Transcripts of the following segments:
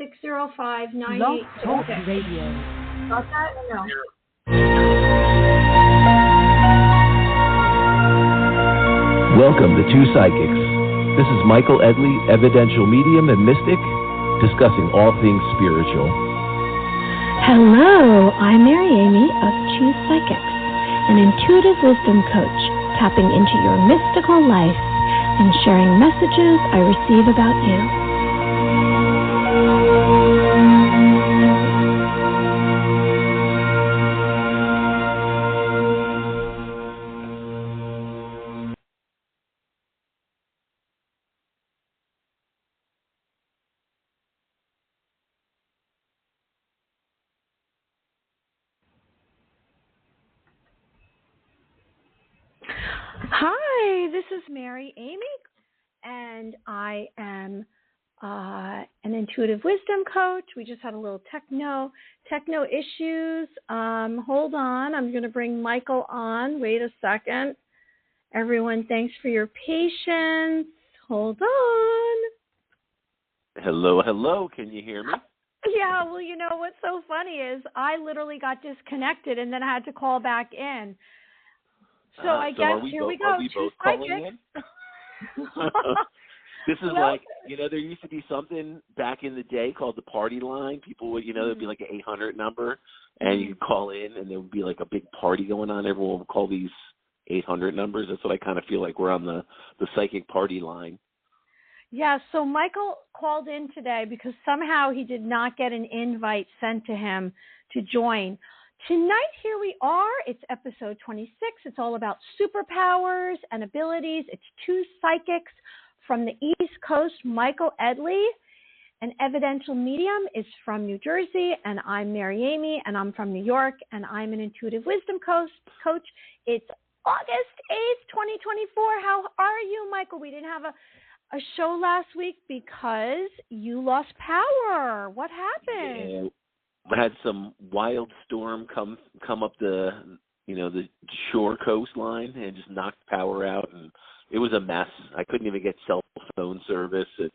605-98. Love Talk Okay. Radio. Got that or no? Welcome to Two Psychics. This is Michael Edley, Evidential medium and mystic, discussing all things spiritual. Hello, I'm Mary Amy of Two Psychics, an intuitive wisdom coach, tapping into your mystical life and sharing messages I receive about you. Hi, this is Mary Amy, and I am an intuitive wisdom coach. We just had a little techno issues. Hold on, I'm going to bring Michael on. Wait a second. Everyone, thanks for your patience. Hold on. Hello. Can you hear me? Yeah, well, you know what's so funny is I literally got disconnected, and then I had to call back in. So I guess here we go. Are we both calling in? This is like, there used to be something back in the day called the party line. People would, there'd be like an 800 number, and you could call in, and there would be like a big party going on. Everyone would call these 800 numbers. That's what I kind of feel like we're on the psychic party line. Yeah, so Michael called in today because somehow he did not get an invite sent to him to join. Tonight, here we are. It's episode 26. It's all about superpowers and abilities. It's two psychics from the East Coast, Michael Edley. An evidential medium is from New Jersey, and I'm Mary Amy, and I'm from New York, and I'm an intuitive wisdom coach. It's August 8th, 2024. How are you, Michael? We didn't have a show last week because you lost power. What happened? Yeah. I had some wild storm come up the shore coastline and just knocked power out, and it was a mess. I couldn't even get cell phone service. It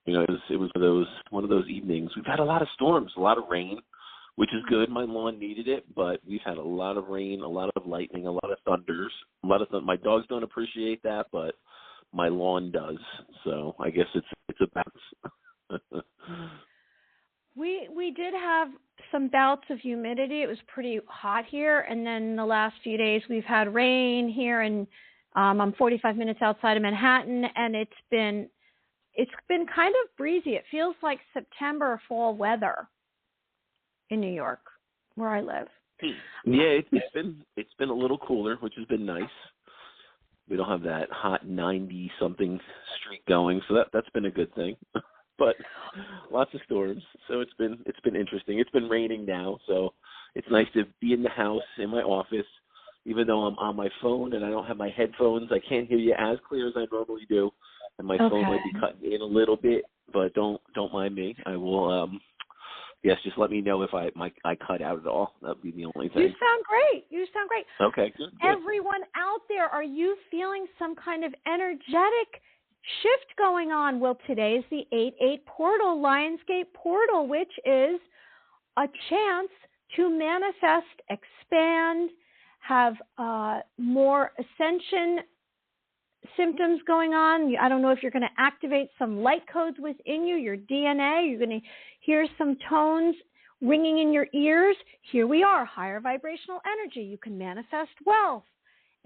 was one of those evenings. We've had a lot of storms, a lot of rain, which is good. My lawn needed it, but we've had a lot of rain, a lot of lightning, a lot of thunders, My dogs don't appreciate that, but my lawn does. So I guess it's a bounce. We did have some bouts of humidity. It was pretty hot here, and then the last few days we've had rain here, and I'm 45 minutes outside of Manhattan, and it's been kind of breezy. It feels like September fall weather in New York, where I live. Yeah, it's been a little cooler, which has been nice. We don't have that hot 90-something streak going, so that's been a good thing. But lots of storms, so it's been interesting. It's been raining now, so it's nice to be in the house, in my office, even though I'm on my phone and I don't have my headphones. I can't hear you as clear as I normally do, and my phone might be cutting in a little bit, but don't mind me. I will. Yes, just let me know if I cut out at all. That would be the only thing. You sound great. Okay, good. Everyone out there, are you feeling some kind of energetic shift going on? Well, today is the 8/8 portal, Lionsgate portal, which is a chance to manifest, expand, have more ascension symptoms going on. I don't know if you're going to activate some light codes within you, your DNA. You're going to hear some tones ringing in your ears. Here we are, higher vibrational energy. You can manifest wealth,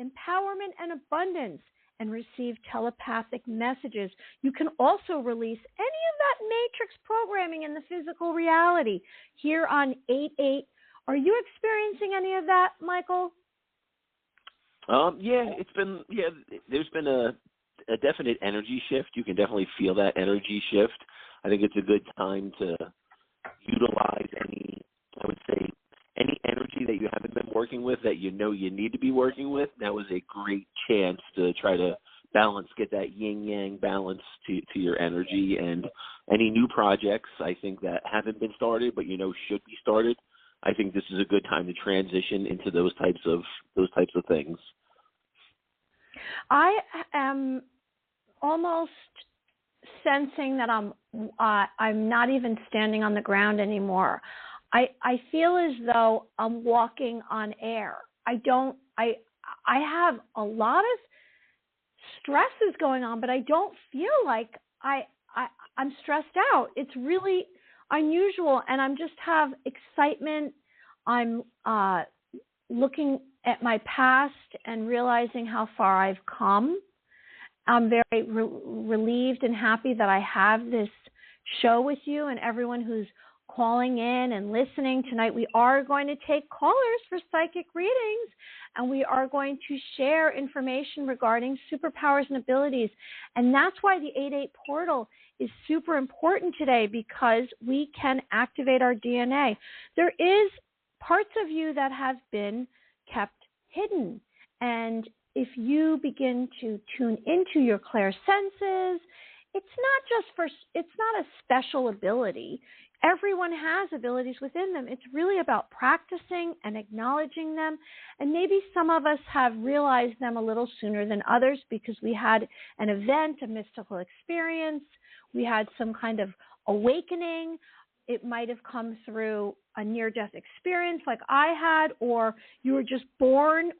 empowerment, and abundance, and receive telepathic messages. You can also release any of that matrix programming in the physical reality here on 8/8. Are you experiencing any of that, Michael? There's been a definite energy shift. You can definitely feel that energy shift. I think it's a good time to utilize any energy that you haven't been working with that you need to be working with. That is a great chance to try to get that yin-yang balance to your energy. And any new projects, I think, that haven't been started but should be started, I think this is a good time to transition into those types of things. I am almost sensing that I'm not even standing on the ground anymore. I feel as though I'm walking on air. I have a lot of stresses going on, but I don't feel like I'm stressed out. It's really unusual, and I'm just have excitement. I'm looking at my past and realizing how far I've come. I'm very relieved and happy that I have this show with you and everyone who's calling in and listening. Tonight we are going to take callers for psychic readings, and we are going to share information regarding superpowers and abilities. And that's why the 8-8 portal is super important today, because we can activate our DNA. There is parts of you that have been kept hidden, and if you begin to tune into your clairsenses, it's not a special ability. Everyone has abilities within them. It's really about practicing and acknowledging them. And maybe some of us have realized them a little sooner than others because we had an event, a mystical experience. We had some kind of awakening. It might have come through a near-death experience like I had, or you were just born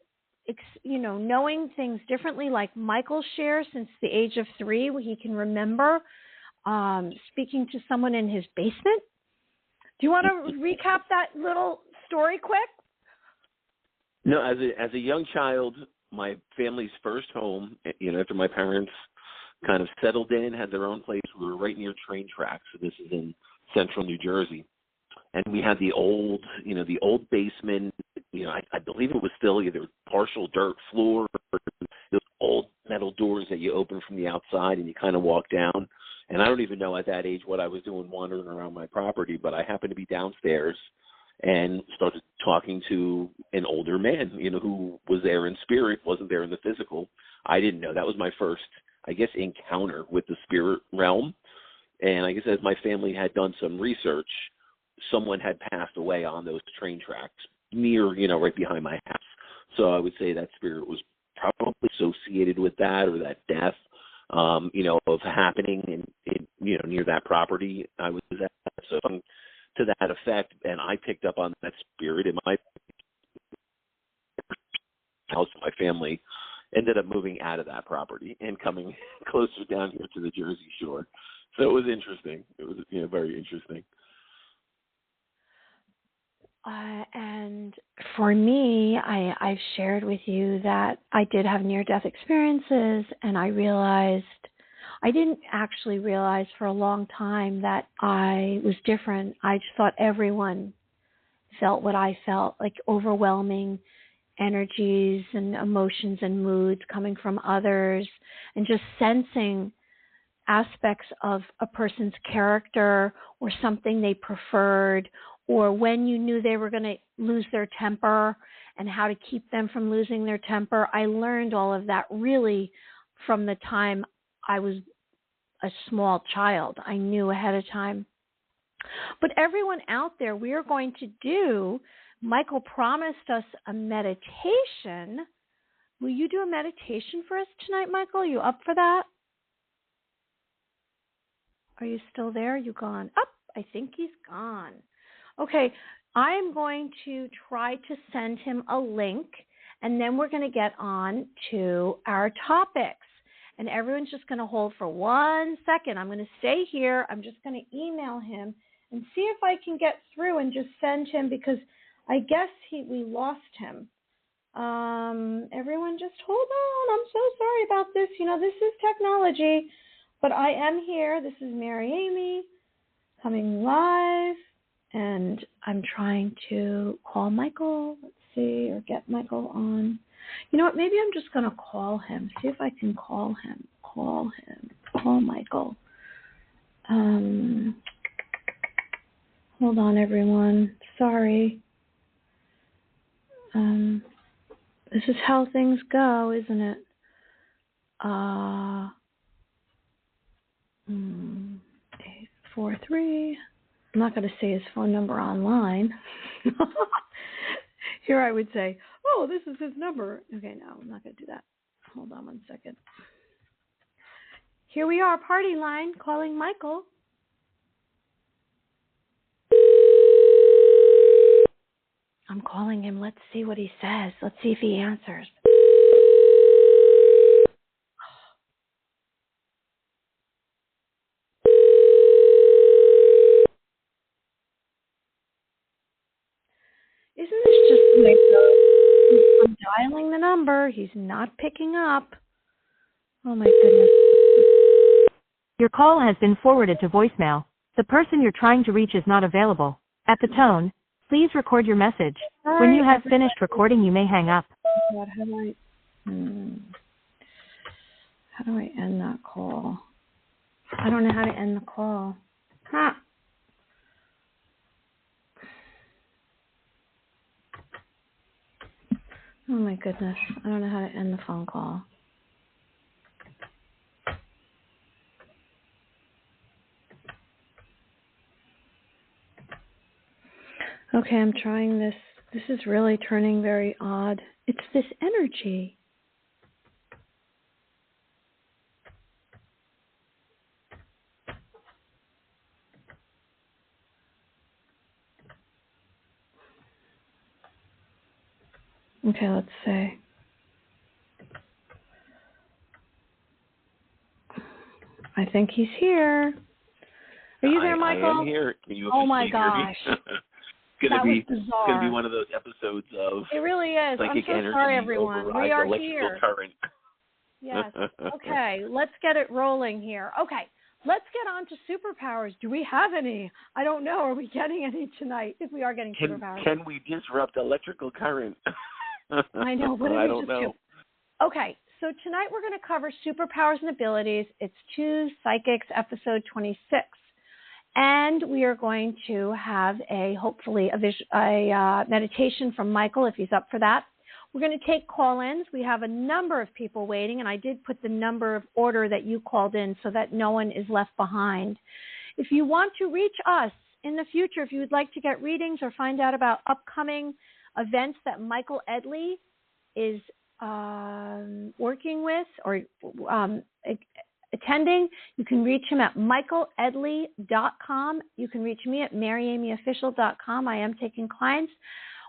knowing things differently, like Michael shares since the age of 3, where he can remember speaking to someone in his basement. Do you want to recap that little story quick? No, as a young child, my family's first home, after my parents kind of settled in, had their own place, we were right near train tracks. So this is in central New Jersey. And we had the old basement. I believe it was still either partial dirt floor or those old metal doors that you open from the outside and you kind of walk down. And I don't even know at that age what I was doing wandering around my property, but I happened to be downstairs and started talking to an older man, who was there in spirit, wasn't there in the physical. I didn't know. That was my first, encounter with the spirit realm. And I guess as my family had done some research, someone had passed away on those train tracks near, right behind my house. So I would say that spirit was probably associated with that, or that death, of happening in near that property I was at. So to that effect, and I picked up on that spirit in my house. My family ended up moving out of that property and coming closer down here to the Jersey Shore. So it was interesting. It was very interesting. And for me, I've shared with you that I did have near-death experiences, and I didn't actually realize for a long time that I was different. I just thought everyone felt what I felt, like overwhelming energies and emotions and moods coming from others, and just sensing aspects of a person's character or something they preferred, or when you knew they were going to lose their temper and how to keep them from losing their temper. I learned all of that really from the time I was a small child. I knew ahead of time. But everyone out there, we are going to do, Michael promised us a meditation. Will you do a meditation for us tonight, Michael? Are you up for that? Are you still there? Are you gone? I think he's gone. Okay, I'm going to try to send him a link, and then we're going to get on to our topics. And everyone's just going to hold for 1 second. I'm going to stay here. I'm just going to email him and see if I can get through and just send him, because I guess we lost him. Everyone just hold on. I'm so sorry about this. This is technology, but I am here. This is Mary Amy coming live. And I'm trying to call Michael, let's see, or get Michael on. You know what, maybe I'm just going to call him, see if I can call him, call Michael. Hold on, everyone, sorry. This is how things go, isn't it? 843. I'm not going to say his phone number online. Here I would say, oh, this is his number. Okay, no, I'm not going to do that. Hold on 1 second. Here we are, party line, calling Michael. I'm calling him. Let's see what he says. Let's see if he answers. Isn't this just the way it goes? I'm dialing the number. He's not picking up. Oh, my goodness. Your call has been forwarded to voicemail. The person you're trying to reach is not available. At the tone, please record your message. When you have finished recording, you may hang up. God, how do I end that call? I don't know how to end the call. Huh. Oh, my goodness. I don't know how to end the phone call. Okay, I'm trying this. This is really turning very odd. It's this energy. Okay, let's see. I think he's here. Are you there, Michael? I am here. Can you oh my gosh. It's that gonna bizarre. be one of those episodes of it really is. psychic I'm so energy sorry, everyone. over We are electrical here. current. Yes. Okay, let's get it rolling here. Okay, let's get on to superpowers. Do we have any? I don't know. Are we getting any tonight? If we are getting superpowers. Can we disrupt electrical current? I know, but I don't know. Okay, so tonight we're going to cover superpowers and abilities. It's Two Psychics, episode 26. And we are going to have hopefully a meditation from Michael, if he's up for that. We're going to take call-ins. We have a number of people waiting, and I did put the number of order that you called in so that no one is left behind. If you want to reach us in the future, if you would like to get readings or find out about upcoming events that Michael Edley is working with or attending, you can reach him at michaeledley.com. You can reach me at maryamyofficial.com. I am taking clients.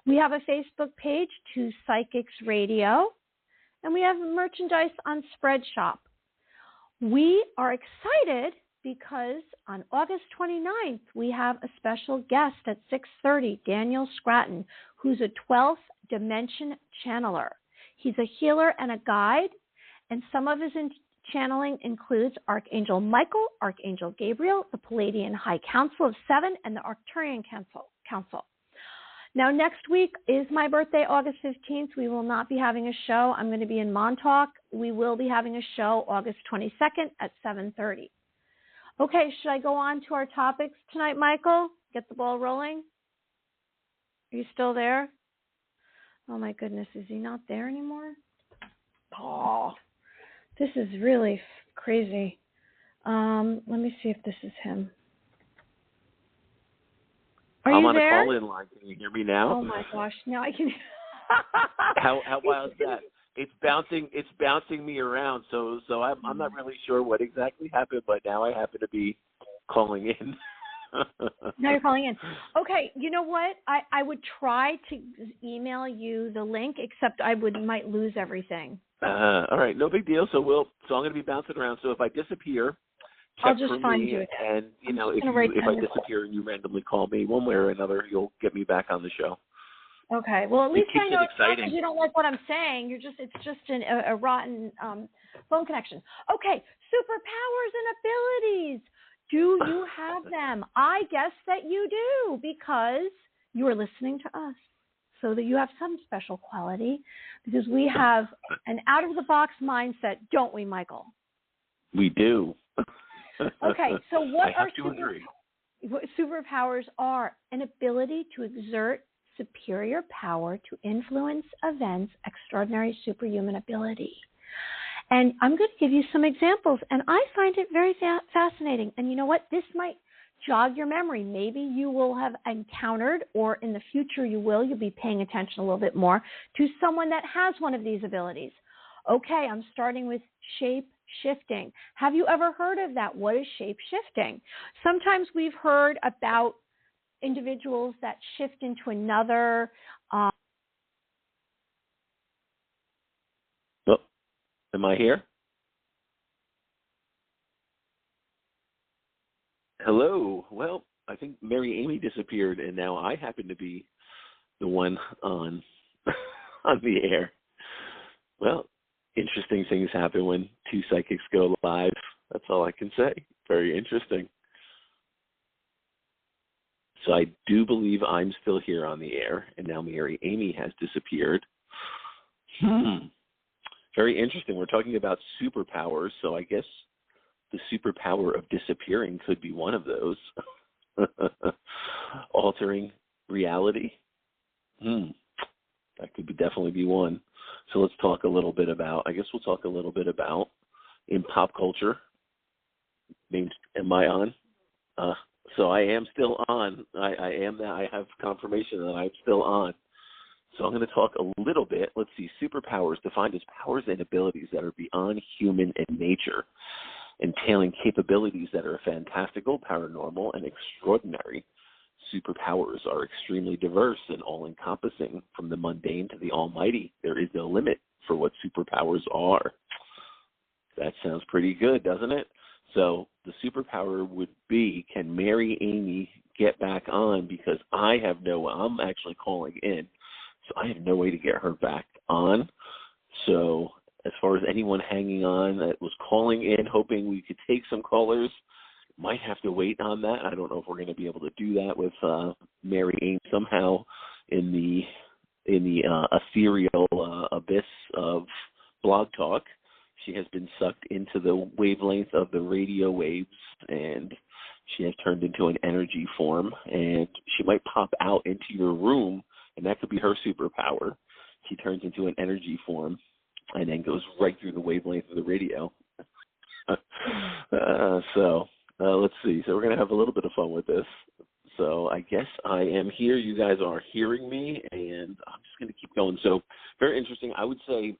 We have a Facebook page, Two Psychics Radio, and we have merchandise on Spreadshop. We are excited because on August 29th, we have a special guest at 6:30, Daniel Scratton, who's a 12th dimension channeler. He's a healer and a guide, and some of his channeling includes Archangel Michael, Archangel Gabriel, the Palladian High Council of Seven, and the Arcturian Council. Now, next week is my birthday, August 15th. We will not be having a show. I'm going to be in Montauk. We will be having a show August 22nd at 7:30. Okay, should I go on to our topics tonight, Michael? Get the ball rolling? Are you still there? Oh, my goodness. Is he not there anymore? Oh, this is really crazy. Let me see if this is him. I'm on a call-in line. Can you hear me now? Oh my gosh! Now I can. How wild is that? It's bouncing me around. So I'm not really sure what exactly happened, but now I happen to be calling in. Now you're calling in. Okay, you know what? I would try to email you the link, except I might lose everything. All right, no big deal. So I'm going to be bouncing around. So if I disappear, I'll just find you again. And if I disappear and you randomly call me one way or another, you'll get me back on the show. Okay. Well, at least I know it's not because you don't like what I'm saying. It's just a rotten phone connection. Okay. Superpowers and abilities. Do you have them? I guess that you do because you are listening to us. So that you have some special quality because we have an out-of-the-box mindset, don't we, Michael? We do. Okay, so what superpowers are? An ability to exert superior power to influence events, extraordinary superhuman ability. And I'm going to give you some examples, and I find it very fascinating. And you know what? This might jog your memory. Maybe you will have encountered, or in the future you'll be paying attention a little bit more to someone that has one of these abilities. Okay, I'm starting with shape shape-shifting. Have you ever heard of that? What is shape-shifting? Sometimes we've heard about individuals that shift into another. Oh, am I here? Hello. Well, I think Mary Amy disappeared, and now I happen to be the one on on the air. Well, interesting things happen when two psychics go live. That's all I can say. Very interesting. So I do believe I'm still here on the air, and now Mary Amy has disappeared. Very interesting. We're talking about superpowers, so I guess the superpower of disappearing could be one of those. Altering reality. That could definitely be one. So let's talk a little bit about, I guess we'll talk a little bit about in pop culture. Am I on? So I am still on. I am that. I have confirmation that I'm still on. So I'm going to talk a little bit. Let's see. Superpowers defined as powers and abilities that are beyond human in nature, entailing capabilities that are fantastical, paranormal, and extraordinary. Superpowers are extremely diverse and all-encompassing, from the mundane to the almighty. There is no limit for what superpowers are. That sounds pretty good, doesn't it? So the superpower would be, can Mary Amy get back on? Because I'm actually calling in, so I have no way to get her back on. So as far as anyone hanging on that was calling in, hoping we could take some callers, might have to wait on that. I don't know if we're going to be able to do that with Mary Amy somehow in the ethereal abyss of Blog Talk. She has been sucked into the wavelength of the radio waves, and she has turned into an energy form, and she might pop out into your room, and that could be her superpower. She turns into an energy form and then goes right through the wavelength of the radio. Let's see. So we're going to have a little bit of fun with this. So I guess I am here. You guys are hearing me, and I'm just going to keep going. So very interesting. I would say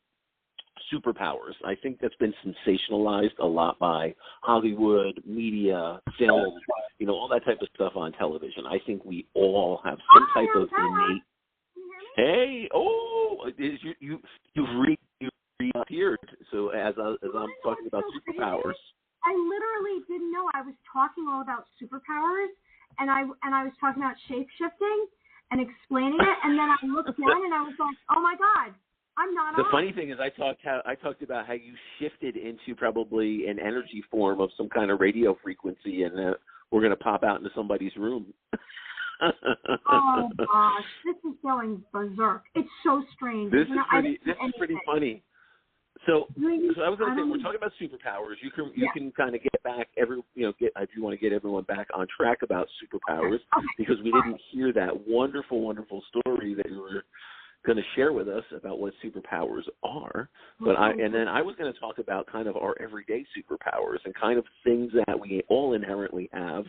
superpowers. I think that's been sensationalized a lot by Hollywood, media, film, all that type of stuff on television. I think we all have some type of innate. Hey, you've reappeared. So as I'm talking about superpowers. I literally didn't know I was talking all about superpowers, and I was talking about shape-shifting and explaining it, and then I looked down and I was like, oh my God, I'm not The on. funny thing is I talked about how you shifted into probably an energy form of some kind of radio frequency, and we're going to pop out into somebody's room. Oh gosh, this is going berserk. It's so strange. This is pretty funny. So I was going to say, we're talking about superpowers. You can kind of get back if you want to get everyone back on track about superpowers, because we didn't hear that wonderful, wonderful story that you were going to share with us about what superpowers are. And then I was going to talk about kind of our everyday superpowers and kind of things that we all inherently have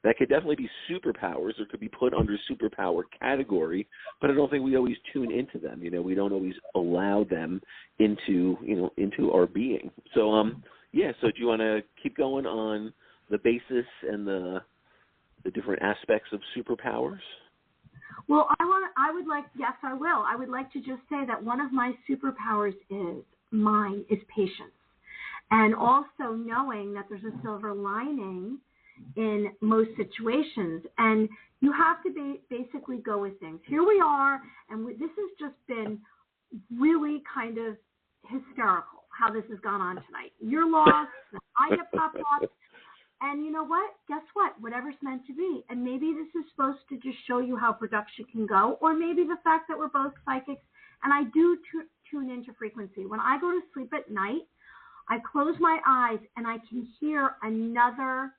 that could definitely be superpowers or could be put under superpower category, but I don't think we always tune into them. We don't always allow them into our being. So, so do you want to keep going on the basis and the different aspects of superpowers? Well, I would like to just say that one of my superpowers is patience. And also knowing that there's a silver lining in most situations, and you have to basically go with things. Here we are, and this has just been really kind of hysterical how this has gone on tonight. You're lost, I get popped up, and you know what? Guess what? Whatever's meant to be. And maybe this is supposed to just show you how production can go, or maybe the fact that we're both psychics, and I do tune into frequency. When I go to sleep at night, I close my eyes, and I can hear another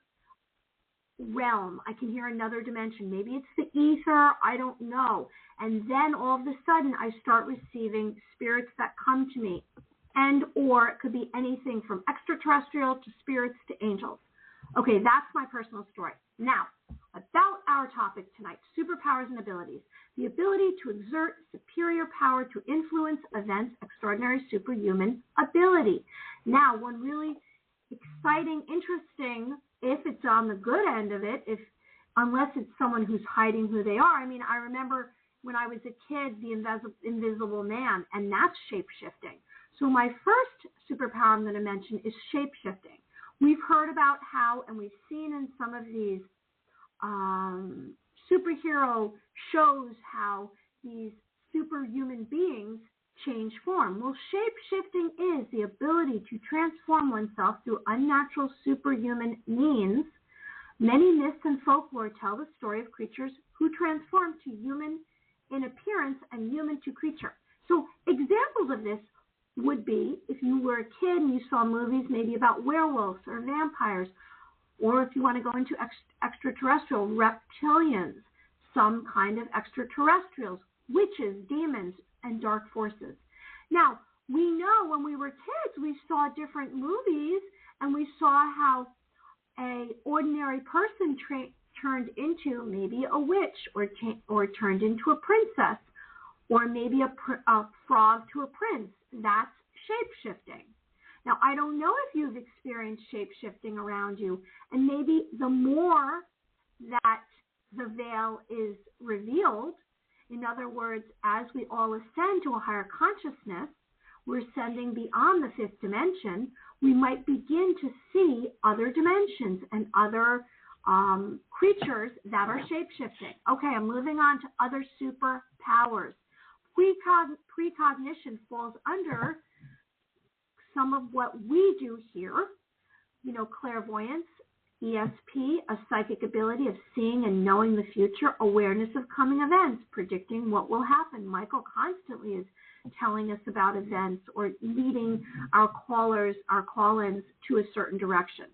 realm. I can hear another dimension. Maybe it's the ether. I don't know. And then all of a sudden I start receiving spirits that come to me, or it could be anything from extraterrestrial to spirits to angels. Okay, that's my personal story. Now, about our topic tonight, superpowers and abilities. The ability to exert superior power to influence events, extraordinary superhuman ability. Now, one really exciting, interesting if it's on the good end of it, unless it's someone who's hiding who they are. I mean, I remember when I was a kid, the Invisible Man, and that's shape-shifting. So my first superpower I'm going to mention is shape-shifting. We've heard about how, and we've seen in some of these superhero shows, how these superhuman beings change form. Well, shape-shifting is the ability to transform oneself through unnatural superhuman means. Many myths and folklore tell the story of creatures who transform to human in appearance and human to creature. So examples of this would be if you were a kid and you saw movies maybe about werewolves or vampires, or if you want to go into extraterrestrial, reptilians, some kind of extraterrestrials, witches, demons, and dark forces. Now, we know when we were kids, we saw different movies, and we saw how an ordinary person turned into maybe a witch, or turned into a princess, or maybe a frog to a prince. That's shape-shifting. Now, I don't know if you've experienced shape-shifting around you, and maybe the more that the veil is revealed, in other words, as we all ascend to a higher consciousness, we're ascending beyond the fifth dimension, we might begin to see other dimensions and other creatures that are shape-shifting. Okay, I'm moving on to other superpowers. Precognition falls under some of what we do here, clairvoyance, ESP, a psychic ability of seeing and knowing the future, awareness of coming events, predicting what will happen. Michael constantly is telling us about events or leading our call-ins to a certain direction.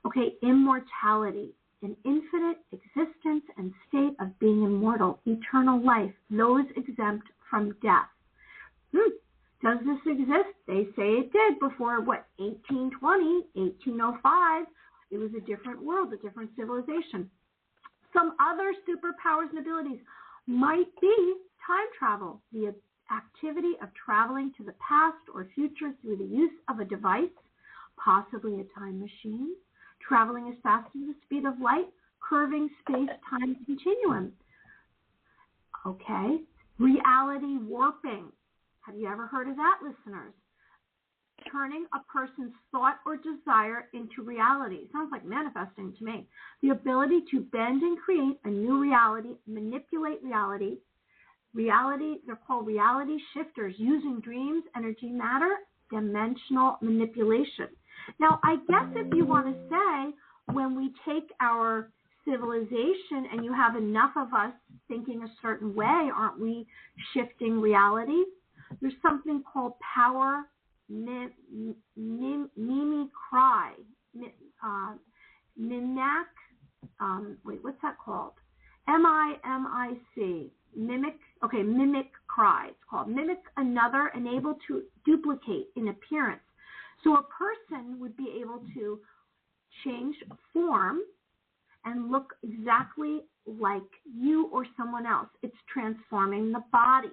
Okay, immortality, an infinite existence and state of being immortal, eternal life, those exempt from death. Does this exist? They say it did before, 1820, 1805. It was a different world, a different civilization. Some other superpowers and abilities might be time travel, the activity of traveling to the past or future through the use of a device, possibly a time machine, traveling as fast as the speed of light, curving space-time continuum. Okay, reality warping. Have you ever heard of that, listeners? Turning a person's thought or desire into reality. Sounds like manifesting to me. The ability to bend and create a new reality, manipulate reality. They're called reality shifters, using dreams, energy, matter, dimensional manipulation. Now, I guess if you want to say, when we take our civilization and you have enough of us thinking a certain way, aren't we shifting reality? There's something called power mimicry, what's that called? MIMIC, mimic cry. It's called mimic another and able to duplicate in appearance. So a person would be able to change form and look exactly like you or someone else. It's transforming the body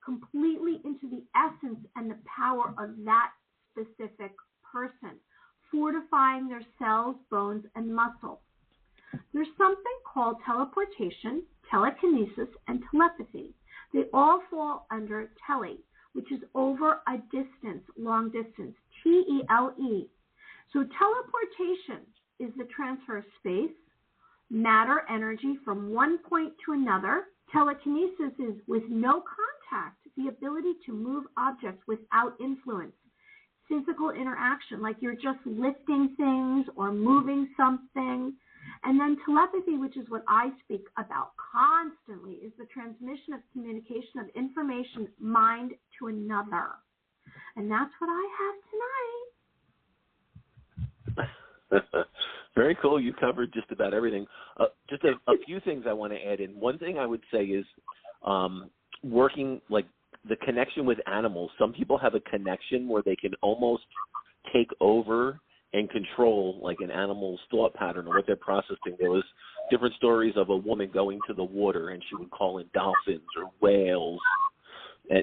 completely into the essence and the power of that specific person, fortifying their cells, bones, and muscle. There's something called teleportation, telekinesis, and telepathy. They all fall under tele, which is over a distance, long distance, TELE. So teleportation is the transfer of space, matter, energy from one point to another. Telekinesis is with no contact, the ability to move objects without influence. Physical interaction, like you're just lifting things or moving something. And then telepathy, which is what I speak about constantly, is the transmission of communication of information, mind to another. And that's what I have tonight. Very cool. You covered just about everything. Just a few things I want to add in. One thing I would say is working, like the connection with animals. Some people have a connection where they can almost take over and control like an animal's thought pattern or what they're processing. There was different stories of a woman going to the water and she would call in dolphins or whales. And,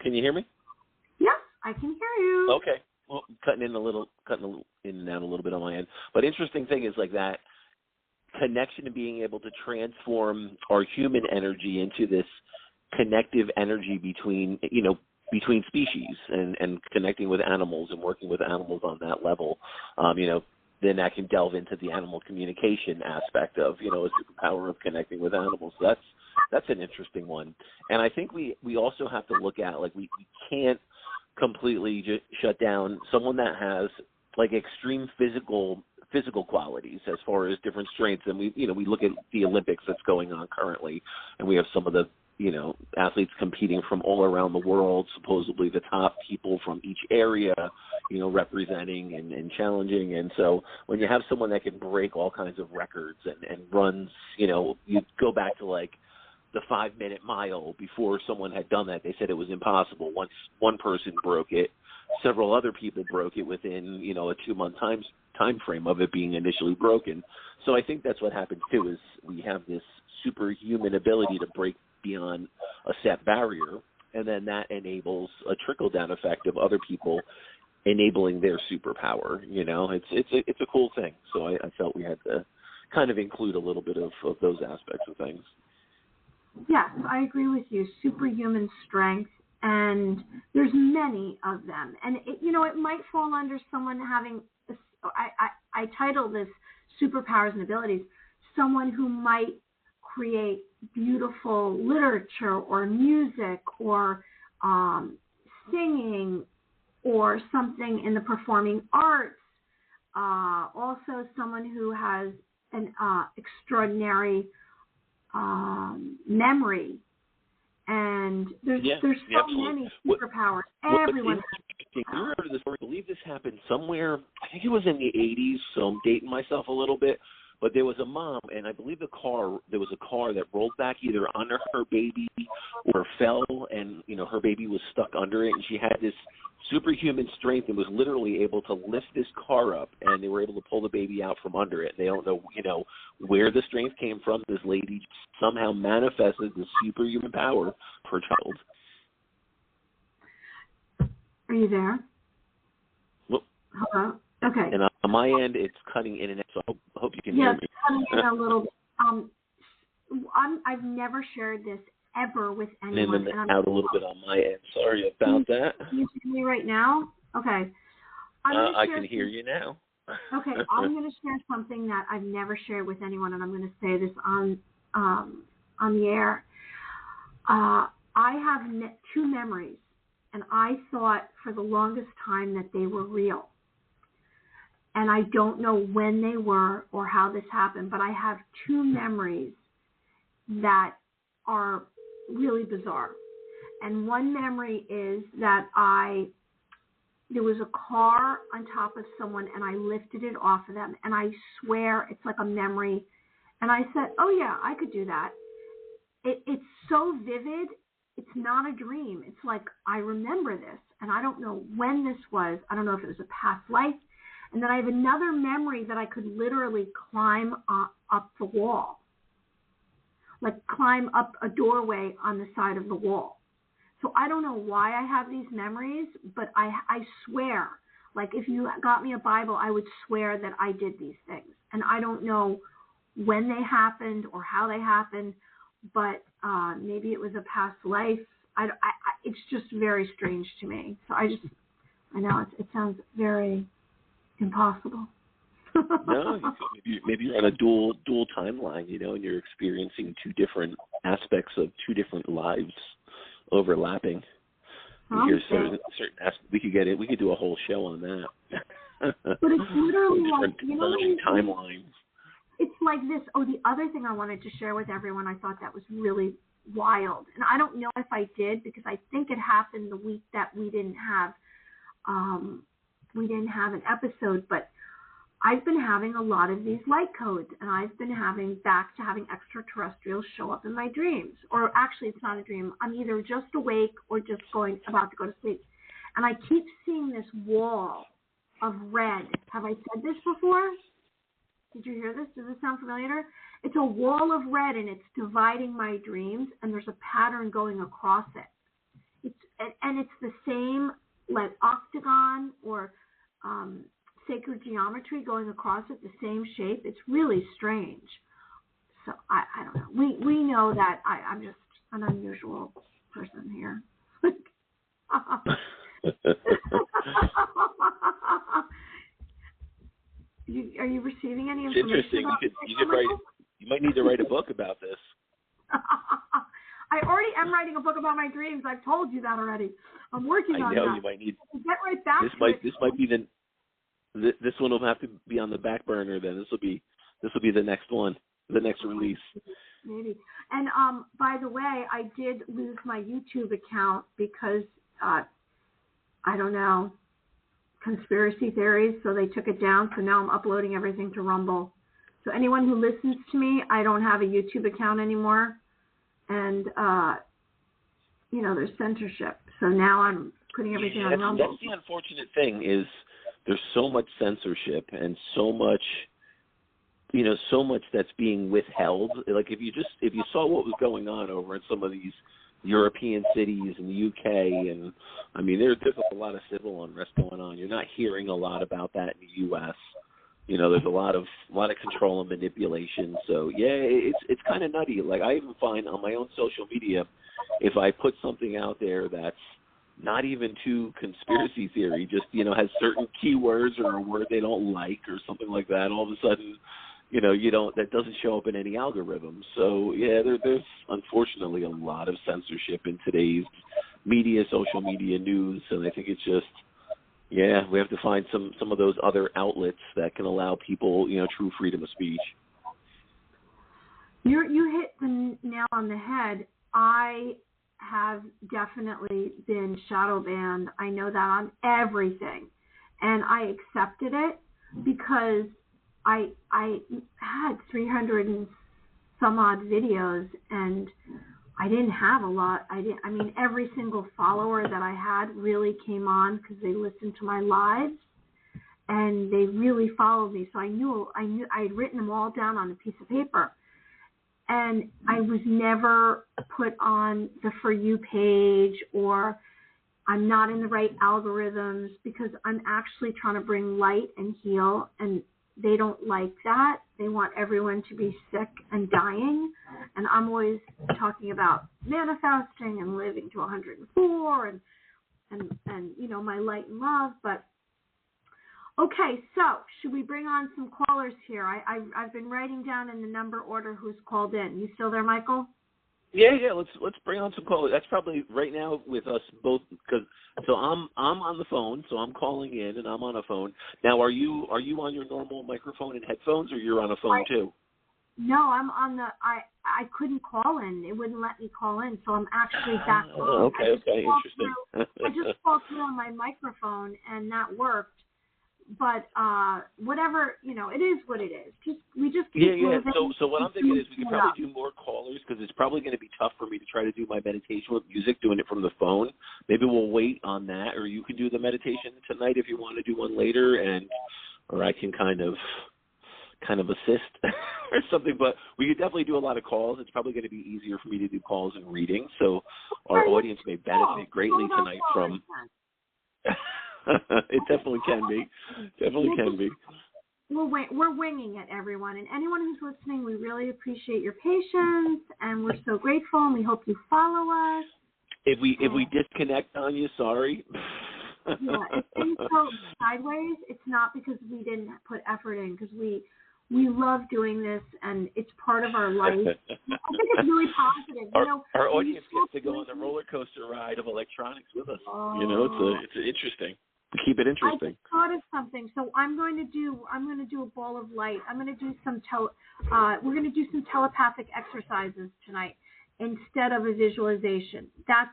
can you hear me? Yes, I can hear you. Okay. Well, cutting in and out a little bit on my end. But interesting thing is like that connection and being able to transform our human energy into this connective energy between species and connecting with animals and working with animals on that level. Then that can delve into the animal communication aspect of, a superpower of connecting with animals. So that's an interesting one. And I think we also have to look at, like, we can't completely just shut down someone that has like extreme physical qualities as far as different strengths. And we look at the Olympics that's going on currently, and we have some of the athletes competing from all around the world, supposedly the top people from each area, representing and challenging. And so when you have someone that can break all kinds of records and runs, you go back to like the 5-minute mile. Before someone had done that, they said it was impossible. Once one person broke it, several other people broke it within, a 2-month time frame of it being initially broken. So I think that's what happens too, is we have this superhuman ability to break beyond a set barrier, and then that enables a trickle-down effect of other people enabling their superpower. It's a cool thing. So I felt we had to kind of include a little bit of those aspects of things. Yes, I agree with you. Superhuman strength, and there's many of them. And it might fall under someone having. I title this superpowers and abilities. Someone who might create beautiful literature or music or singing or something in the performing arts. Also, someone who has an extraordinary memory, and there's so many superpowers. Everyone. You remember this story? I believe this happened somewhere. I think it was in the 80s, so I'm dating myself a little bit. But there was a mom, and I believe there was a car that rolled back either under her baby or fell, and her baby was stuck under it, and she had this superhuman strength and was literally able to lift this car up, and they were able to pull the baby out from under it. They don't know, where the strength came from. This lady somehow manifested the superhuman power for a child. Are you there? Well, hello. Okay. And on my end, it's cutting in and out, so I hope you can hear me. Yes, cutting in a little bit. I've never shared this ever with anyone. And out a little bit on my end. Sorry about that. Can you hear me right now? Okay. I can hear you now. Okay, I'm going to share something that I've never shared with anyone, and I'm going to say this on the air. I have 2 memories, and I thought for the longest time that they were real. And I don't know when they were or how this happened, but I have 2 memories that are really bizarre. And one memory is that there was a car on top of someone, and I lifted it off of them. And I swear it's like a memory. And I said, oh, yeah, I could do that. It's so vivid. It's not a dream. It's like I remember this, and I don't know when this was. I don't know if it was a past life. And then I have another memory that I could literally climb up the wall, like climb up a doorway on the side of the wall. So I don't know why I have these memories, but I swear, like if you got me a Bible, I would swear that I did these things. And I don't know when they happened or how they happened, but maybe it was a past life. It's just very strange to me. So I know it sounds very impossible. No, maybe you're on a dual timeline, and you're experiencing 2 different aspects of 2 different lives overlapping. Here's certain aspects. We could do a whole show on that. But it's literally like, timelines. It's like this. Oh, the other thing I wanted to share with everyone, I thought that was really wild, and I don't know if I did, because I think it happened the week that we didn't have an episode, but I've been having a lot of these light codes, and I've been back to having extraterrestrials show up in my dreams. Or actually, it's not a dream. I'm either just awake or just about to go to sleep. And I keep seeing this wall of red. Have I said this before? Did you hear this? Does this sound familiar? It's a wall of red, and it's dividing my dreams, and there's a pattern going across it. It's the same like octagon or sacred geometry going across it, the same shape. It's really strange. So I don't know. We know that I'm just an unusual person here. Are you receiving any information? It's interesting. You could write. You might need to write a book about this. I already am writing a book about my dreams. I've told you that already. I'm working on that. I know you might need. Get right back this to might. it. This might be this one will have to be on the back burner. Then this will be the next one, the next release. Maybe. And by the way, I did lose my YouTube account because I don't know, conspiracy theories. So they took it down. So now I'm uploading everything to Rumble. So anyone who listens to me, I don't have a YouTube account anymore. And, there's censorship. So now I'm putting everything on Rumble. That's the unfortunate thing is there's so much censorship and so much that's being withheld. Like if you saw what was going on over in some of these European cities and the UK, and I mean, there's a lot of civil unrest going on. You're not hearing a lot about that in the U.S. There's a lot of control and manipulation. So yeah, it's kind of nutty. Like I even find on my own social media, if I put something out there that's not even too conspiracy theory, just has certain keywords or a word they don't like or something like that, all of a sudden, that doesn't show up in any algorithm. So yeah, there's unfortunately a lot of censorship in today's media, social media, news, and I think it's just. Yeah, we have to find some of those other outlets that can allow people, true freedom of speech. You hit the nail on the head. I have definitely been shadow banned. I know that on everything, and I accepted it because I had 300 and some odd videos, and I didn't have a lot. Every single follower that I had really came on because they listened to my lives and they really followed me. So I knew I had written them all down on a piece of paper. And I was never put on the For You page, or I'm not in the right algorithms because I'm actually trying to bring light and heal, and they don't like that. They want everyone to be sick and dying. And I'm always talking about manifesting and living to 104 and my light and love. But okay, so should we bring on some callers here? I've been writing down in the number order who's called in. You still there, Michael? Yeah. Let's bring on some callers. That's probably right now with us both so I'm on the phone, so I'm calling in and I'm on a phone. Now, are you on your normal microphone and headphones, or you're on a phone too? No, I'm on the. I couldn't call in. It wouldn't let me call in, so I'm actually back home. Okay, interesting. I just called through on my microphone, and that worked. But whatever, it is what it is. We just keep moving. So what I'm thinking is we could probably do more callers because it's probably going to be tough for me to try to do my meditation with music, doing it from the phone. Maybe we'll wait on that, or you can do the meditation tonight if you want to do one later, or I can kind of assist or something. But we could definitely do a lot of calls. It's probably going to be easier for me to do calls and readings, so our audience may benefit greatly tonight from. It definitely can be. We're winging it, everyone. And anyone who's listening, we really appreciate your patience, and we're so grateful, and we hope you follow us. If we disconnect on you, sorry. Yeah, if things go sideways, it's not because we didn't put effort in, because we love doing this, and it's part of our life. I think it's really positive. Our audience gets to go on the roller coaster ride of electronics with us. It's interesting. Keep it interesting. I thought of something, so I'm going to do a ball of light. I'm going to do we're going to do some telepathic exercises tonight instead of a visualization. That's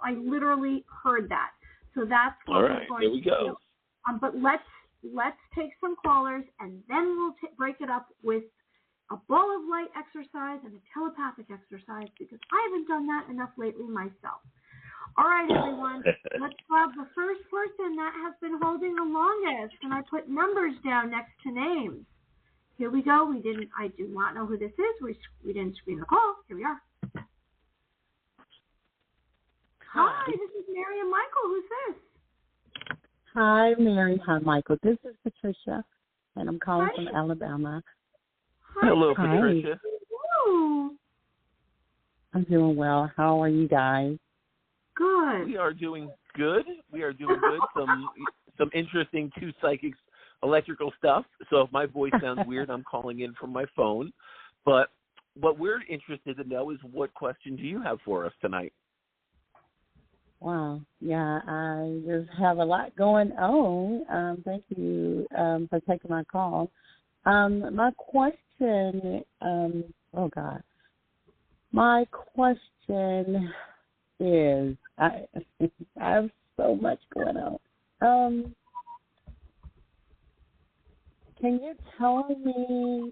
I literally heard that. So that's what we're going to do. Here we go. But let's take some callers, and then we'll break it up with a ball of light exercise and a telepathic exercise, because I haven't done that enough lately myself. All right, everyone, let's grab the first person that has been holding the longest, and I put numbers down next to names. Here we go. I do not know who this is. We didn't screen the call. Here we are. Hi, this is Mary and Michael. Who's this? Hi, Mary. Hi, Michael. This is Patricia, and I'm calling from Alabama. Hi. Hello, Patricia. Hello. I'm doing well. How are you guys? Good. We are doing good. Some interesting two psychics electrical stuff. So if my voice sounds weird, I'm calling in from my phone. But what we're interested to know is, what question do you have for us tonight? Wow. Yeah, I just have a lot going on. Thank you for taking my call. My question, my question is, I have so much going on. Can you tell me,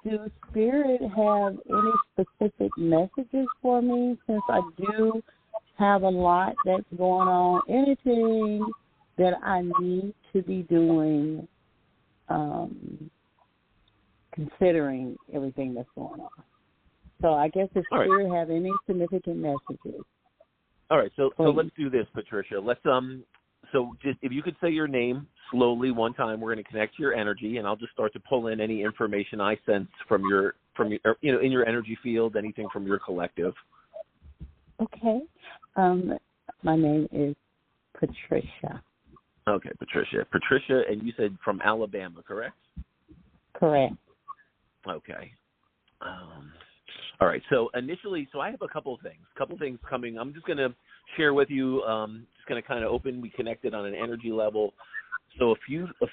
do Spirit have any specific messages for me, since I do have a lot that's going on? Anything that I need to be doing, considering everything that's going on? So I guess if Spirit have any significant messages. All right, so let's do this, Patricia. Let's so just if you could say your name slowly one time, we're going to connect to your energy, and I'll just start to pull in any information I sense from your in your energy field, anything from your collective. Okay. My name is Patricia. Okay, Patricia. Patricia, and you said from Alabama, correct? Correct. Okay. All right. So initially, I have a couple of things coming. I'm just going to share with you. Just going to kind of we connected on an energy level. So a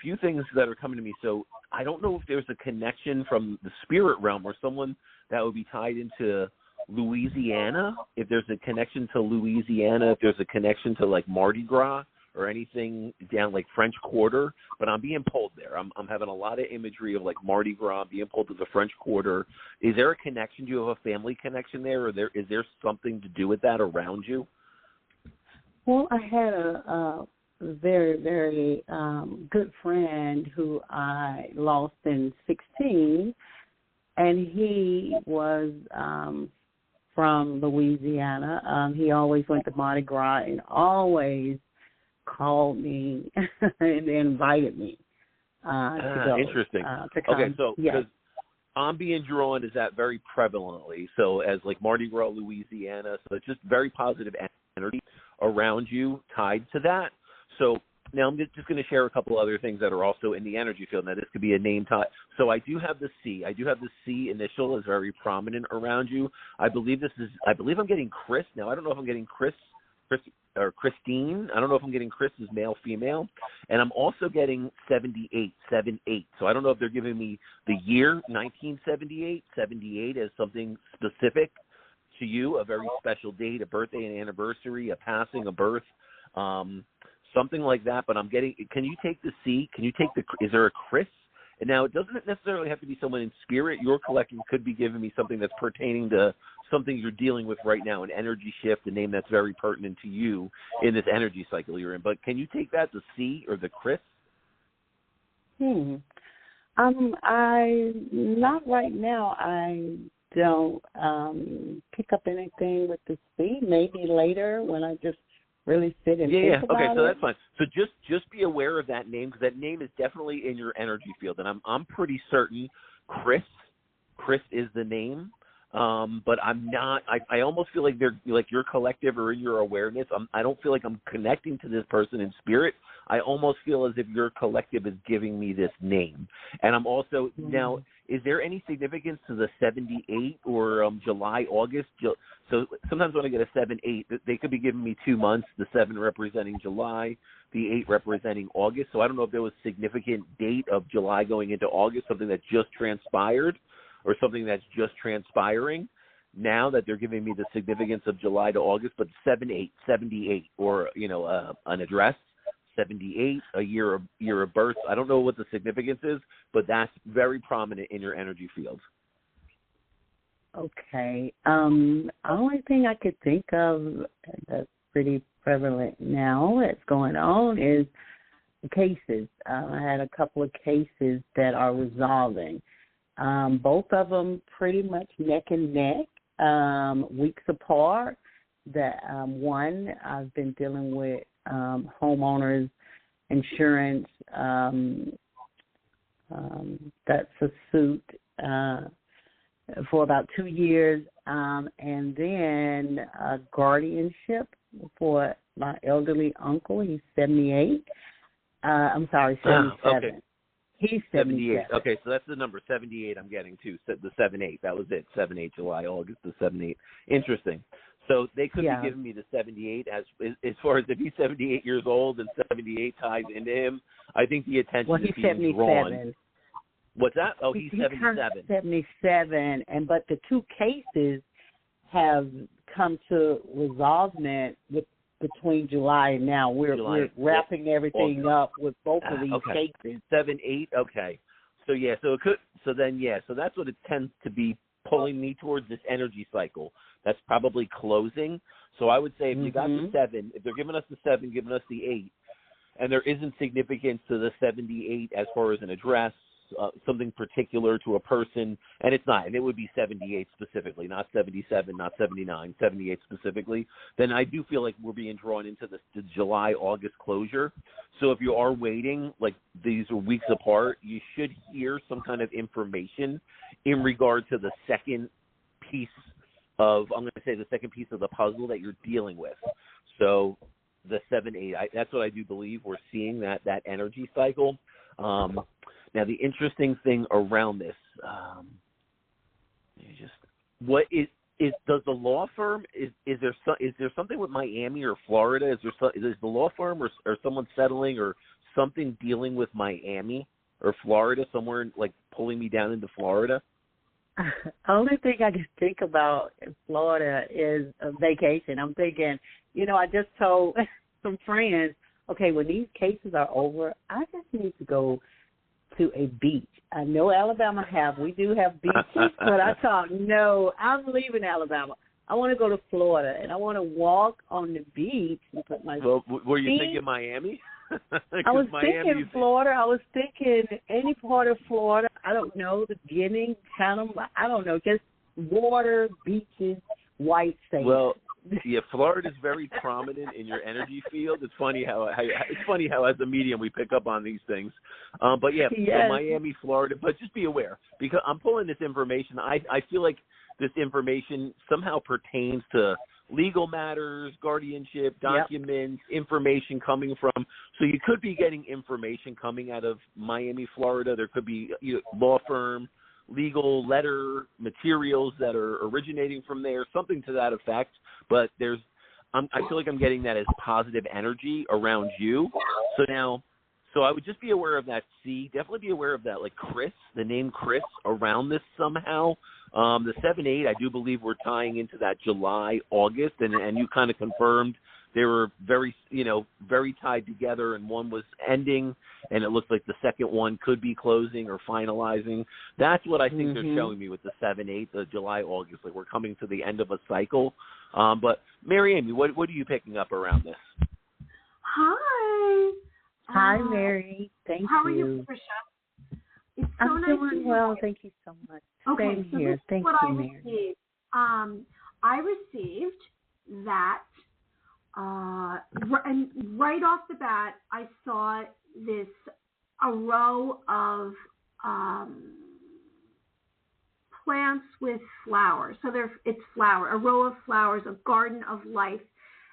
few things that are coming to me. So I don't know if there's a connection from the spirit realm or someone that would be tied into Louisiana. If there's a connection to Louisiana, if there's a connection to like Mardi Gras or anything down like French Quarter, but I'm being pulled there. I'm having a lot of imagery of like Mardi Gras, being pulled to the French Quarter. Is there a connection? Do you have a family connection there, or is there something to do with that around you? Well, I had a very, very good friend who I lost in 2016, and he was from Louisiana. He always went to Mardi Gras and always called me and invited me to go. Interesting. To come. Okay, so yes. because I'm being drawn as that very prevalently, so as like Mardi Gras, Louisiana, so it's just very positive energy around you tied to that. So now I'm just going to share a couple other things that are also in the energy field. Now, this could be a name tie. So I do have the C. I do have the C initial is very prominent around you. I believe I'm getting Chris. Now, I don't know if I'm getting Chris or Christine. I don't know if I'm getting Chris as male, female. And I'm also getting 78. So I don't know if they're giving me the year 1978, 78 as something specific to you, a very special date, a birthday, an anniversary, a passing, a birth, something like that. But I'm getting, can you take the C? Can you take is there a Chris? And now it doesn't necessarily have to be someone in spirit. Your collective could be giving me something that's pertaining to something you're dealing with right now, an energy shift, a name that's very pertinent to you in this energy cycle you're in. But can you take that, the C or the Chris? I not right now. I don't pick up anything with the C. Maybe later when I just really sit and think about it. Okay, so that's fine. So just be aware of that name, because that name is definitely in your energy field, and I'm pretty certain Chris is the name. But I'm not. I almost feel like they're like your collective or in your awareness. I don't feel like I'm connecting to this person in spirit. I almost feel as if your collective is giving me this name. And I'm also now. Is there any significance to the 78 or July, August? So sometimes when I get a 7-8, they could be giving me 2 months. The 7 representing July, the 8 representing August. So I don't know if there was a significant date of July going into August, something that just transpired, or something that's just transpiring now that they're giving me the significance of July to August, but 7-8, 78, or, an address, 78, a year of birth. I don't know what the significance is, but that's very prominent in your energy field. Okay. Only thing I could think of that's pretty prevalent now that's going on is cases. I had a couple of cases that are resolving. Both of them pretty much neck and neck, weeks apart, that one, I've been dealing with homeowners insurance. That's a suit for about 2 years, and then a guardianship for my elderly uncle. He's 78. I'm sorry, 77. Okay. He's 77. Okay, so that's the number 78 I'm getting too. The 7/8. That was it. 7/8, July, August, the 7/8. Interesting. So they could be giving me the 78 as far as if he's 78 years old and 78 ties into him. I think the attention is being 77. drawn. What's that? Oh, he's 77. 77, but the two cases have come to resolvement between July and now. We're wrapping everything up with both of these cases. 7/8. Okay. So it could. So that's what it tends to be pulling me towards, this energy cycle. That's probably closing. So I would say if you got the 7, if they're giving us the 7, giving us the 8, and there isn't significance to the 78 as far as an address, something particular to a person, and it's not, and it would be 78 specifically, not 77, not 79, 78 specifically, then I do feel like we're being drawn into the July-August closure. So if you are waiting, like these are weeks apart, you should hear some kind of information in regard to the second piece of, I'm going to say the second piece of the puzzle that you're dealing with. So the 7/8, that's what I do believe we're seeing, that energy cycle. Now, the interesting thing around this, does the law firm, is there something with Miami or Florida? Is the law firm or someone settling or something dealing with Miami or Florida, somewhere like pulling me down into Florida? The only thing I can think about in Florida is a vacation. I'm thinking, I just told some friends, okay, when these cases are over, I just need to go to a beach. I know Alabama we do have beaches, but I thought, no, I'm leaving Alabama. I want to go to Florida, and I want to walk on the beach and put my were you thinking Miami? I was thinking Florida. I was thinking any part of Florida. I don't know, the beginning, I don't know, just water, beaches, white sand. Well, yeah, Florida is very prominent in your energy field. It's funny how as a medium we pick up on these things. But yeah, yes. So Miami, Florida. But just be aware, because I'm pulling this information. I feel like this information somehow pertains to legal matters, guardianship, documents, information coming from. So you could be getting information coming out of Miami, Florida. There could be law firm, legal letter materials that are originating from there, something to that effect. But I feel like I'm getting that as positive energy around you. So I would just be aware of that. Definitely be aware of that, like Chris, the name Chris around this somehow. The 7/8, I do believe we're tying into that July, August, and you kind of confirmed they were very tied together, and one was ending, and it looks like the second one could be closing or finalizing. That's what I think they're showing me with the 7/8, the July, August. Like we're coming to the end of a cycle. But Mary Amy, what are you picking up around this? Hi. Hi, Mary. Thank you. How are you, Patricia? It's so I'm nice doing well. Thank you so much. Okay, Same so here. this Thank is what you, I Mary. received. I received that, and right off the bat, I saw a row of plants with flowers. So it's a row of flowers, a garden of life,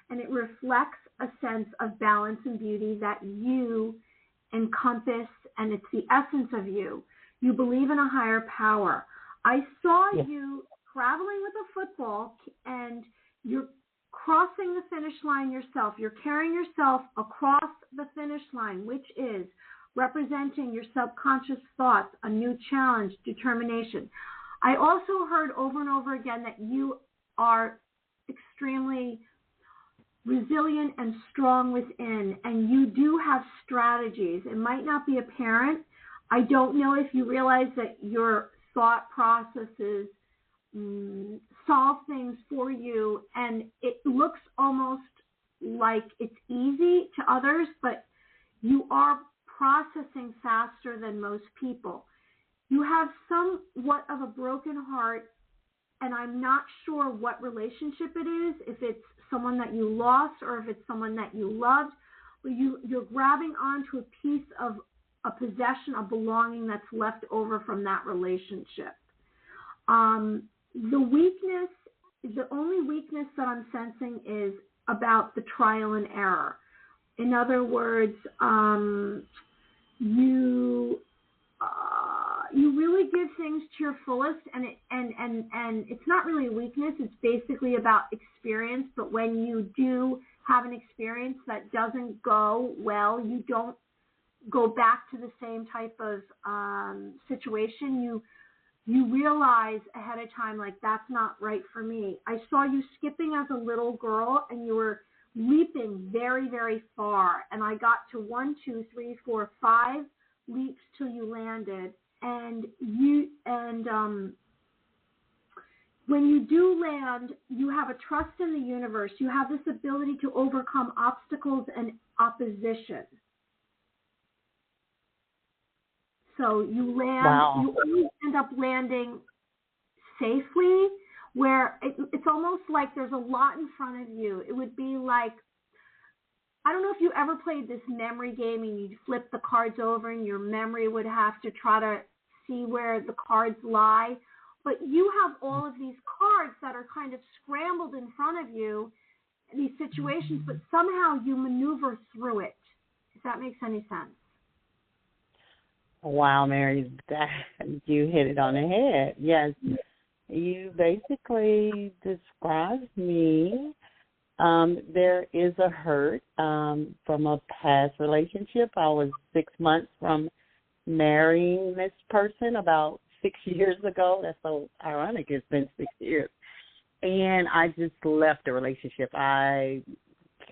and it reflects a sense of balance and beauty that you encompass, and it's the essence of you. You believe in a higher power. I saw you traveling with a football, and you're crossing the finish line yourself. You're carrying yourself across the finish line, which is representing your subconscious thoughts, a new challenge, determination. I also heard over and over again that you are extremely resilient and strong within, and you do have strategies. It might not be apparent. I don't know if you realize that your thought processes solve things for you, and it looks almost like it's easy to others, but you are processing faster than most people. You have somewhat of a broken heart and I'm not sure what relationship it is, if it's someone that you lost or if it's someone that you loved, but you're grabbing onto a piece of a possession, a belonging that's left over from that relationship. The only weakness that I'm sensing is about the trial and error. In other words, you really give things to your fullest, and it's not really a weakness. It's basically about experience. But when you do have an experience that doesn't go well, you don't go back to the same type of situation. You realize ahead of time, like, that's not right for me. I saw you skipping as a little girl, and you were leaping very, very far. And I got to 1, 2, 3, 4, 5 leaps till you landed. And when you do land, you have a trust in the universe. You have this ability to overcome obstacles and opposition. So you land, you always end up landing safely, where it's almost like there's a lot in front of you. It would be like, I don't know if you ever played this memory game and you'd flip the cards over and your memory would have to try to see where the cards lie. But you have all of these cards that are kind of scrambled in front of you, these situations, but somehow you maneuver through it, if that makes any sense. Wow, Mary, you hit it on the head. Yes, you basically described me. There is a hurt from a past relationship. I was 6 months from marrying this person about 6 years ago. That's so ironic. It's been 6 years. And I just left the relationship. I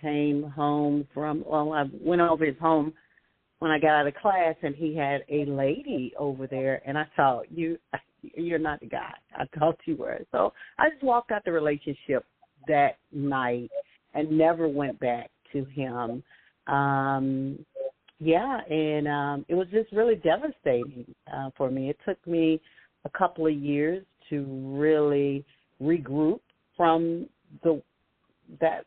came home I went over his home when I got out of class, and he had a lady over there, and I thought, you're not the guy I thought you were. So I just walked out the relationship that night and never went back to him. It was just really devastating for me. It took me a couple of years to really regroup from that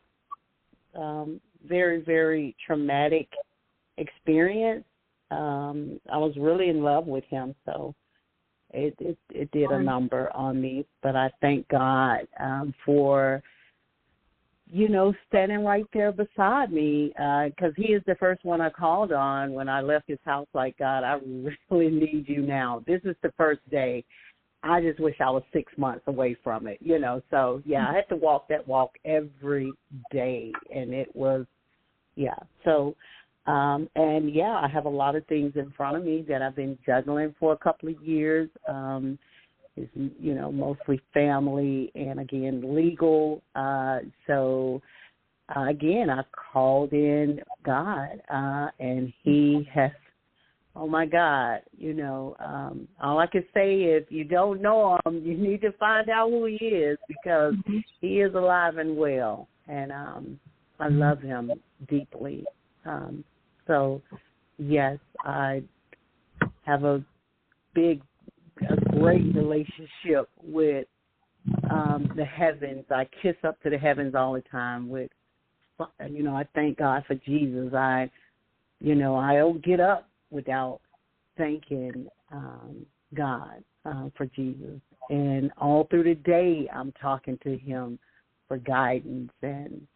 very, very traumatic experience. I was really in love with him, so it did a number on me. But I thank God for standing right there beside me, because he is the first one I called on when I left his house. Like, God, I really need you now. This is the first day. I just wish I was 6 months away from it, So, I had to walk that walk every day, and it was, So, I have a lot of things in front of me that I've been juggling for a couple of years. It's, mostly family and, again, legal. Again, I called in God, and he has, oh, my God, all I can say is, if you don't know him, you need to find out who he is, because he is alive and well, and I love him deeply. So, yes, I have a great relationship with the heavens. I kiss up to the heavens all the time. I thank God for Jesus. I don't get up without thanking God for Jesus. And all through the day, I'm talking to him for guidance and,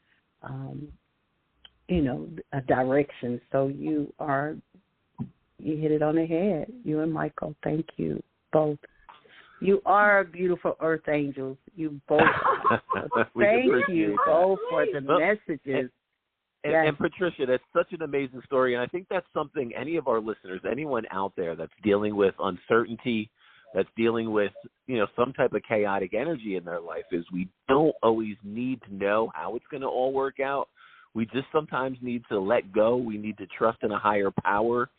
a direction. So you hit it on the head. You and Michael, thank you both. You are beautiful earth angels. You both are. Thank you both for the messages. And Patricia, that's such an amazing story. And I think that's something any of our listeners, anyone out there that's dealing with uncertainty, that's dealing with, some type of chaotic energy in their life, is we don't always need to know how it's going to all work out. We just sometimes need to let go. We need to trust in a higher power.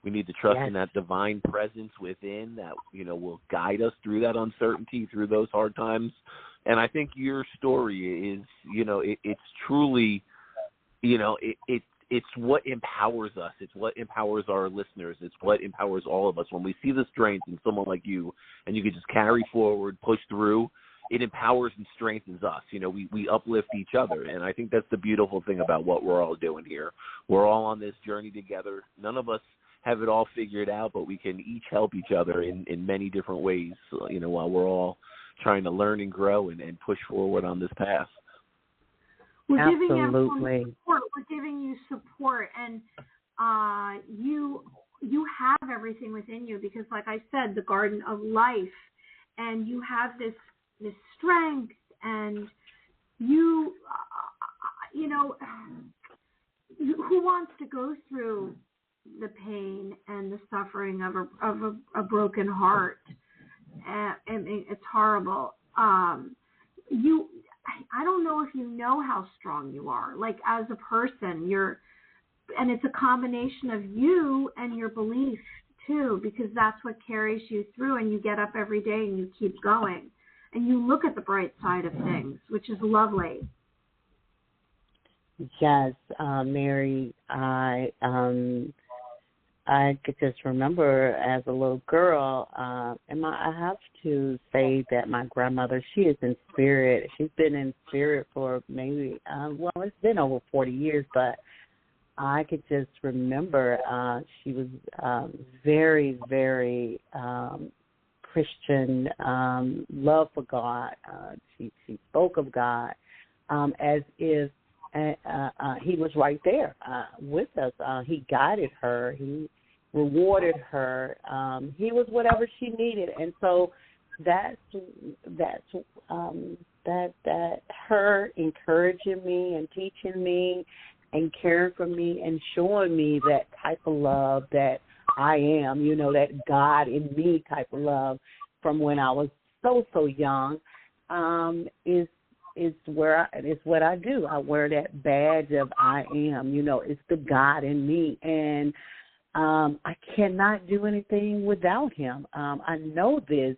We need to trust in that divine presence within that, will guide us through that uncertainty, through those hard times. And I think your story is, it's truly, it's what empowers us. It's what empowers our listeners. It's what empowers all of us. When we see the strength in someone like you, and you can just carry forward, push through, it empowers and strengthens us. You know, we uplift each other. And I think that's the beautiful thing about what we're all doing here. We're all on this journey together. None of us have it all figured out, but we can each help each other in many different ways, you know, while we're all trying to learn and grow and push forward on this path. We're Absolutely. giving everyone support. We're giving you support, and you have everything within you because, like I said, the garden of life, and you have this strength, and you know, who wants to go through the pain and the suffering of a broken heart? And it's horrible. I don't know if you know how strong you are. Like, as a person, and it's a combination of you and your belief too, because that's what carries you through, and you get up every day and you keep going, and you look at the bright side of things, which is lovely. Yes, Mary, I could just remember as a little girl, and I have to say that my grandmother, she is in spirit. She's been in spirit for maybe, it's been over 40 years, but I could just remember she was very, very Christian, love for God. She spoke of God as if he was right there with us. He guided her. He rewarded her. He was whatever she needed, and so that's her encouraging me and teaching me and caring for me and showing me that type of love that I am, you know, that God in me type of love from when I was so young, is what I do. I wear that badge of I am, you know, it's the God in me, and I cannot do anything without him. I know this,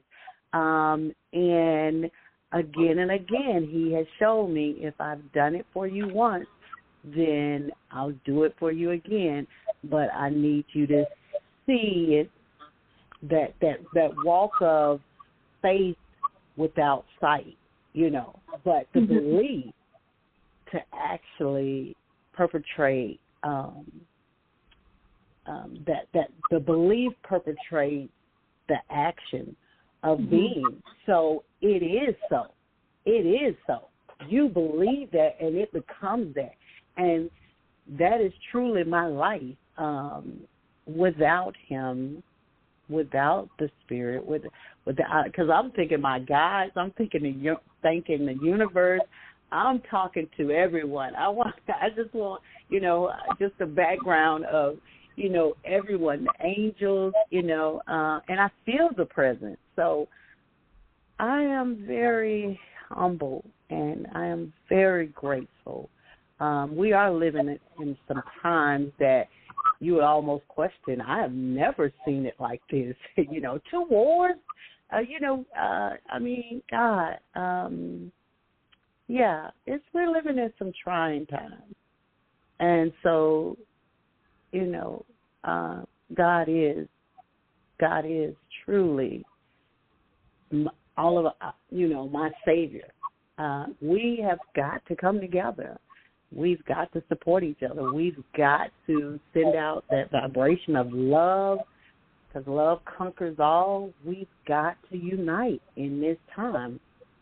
and again and again, he has shown me if I've done it for you once, then I'll do it for you again. But I need you to see it, that walk of faith without sight, you know, but to believe, to actually perpetrate, that the belief perpetrates the action of being. So it is so. It is so. You believe that, and it becomes that. And that is truly my life. Without him, without the spirit, because I'm thinking my guides, I'm thinking the universe. I'm talking to everyone. I just want, you know, just the background of, you know, everyone, the angels, you know, and I feel the presence. So I am very humble and I am very grateful. We are living in some times that you would almost question. I have never seen it like this. You know, 2 wars. You know, I mean, God. Yeah, we're living in some trying times, and so, you know, God is truly all of, you know, my Savior. We have got to come together. We've got to support each other. We've got to send out that vibration of love, because love conquers all. We've got to unite in this time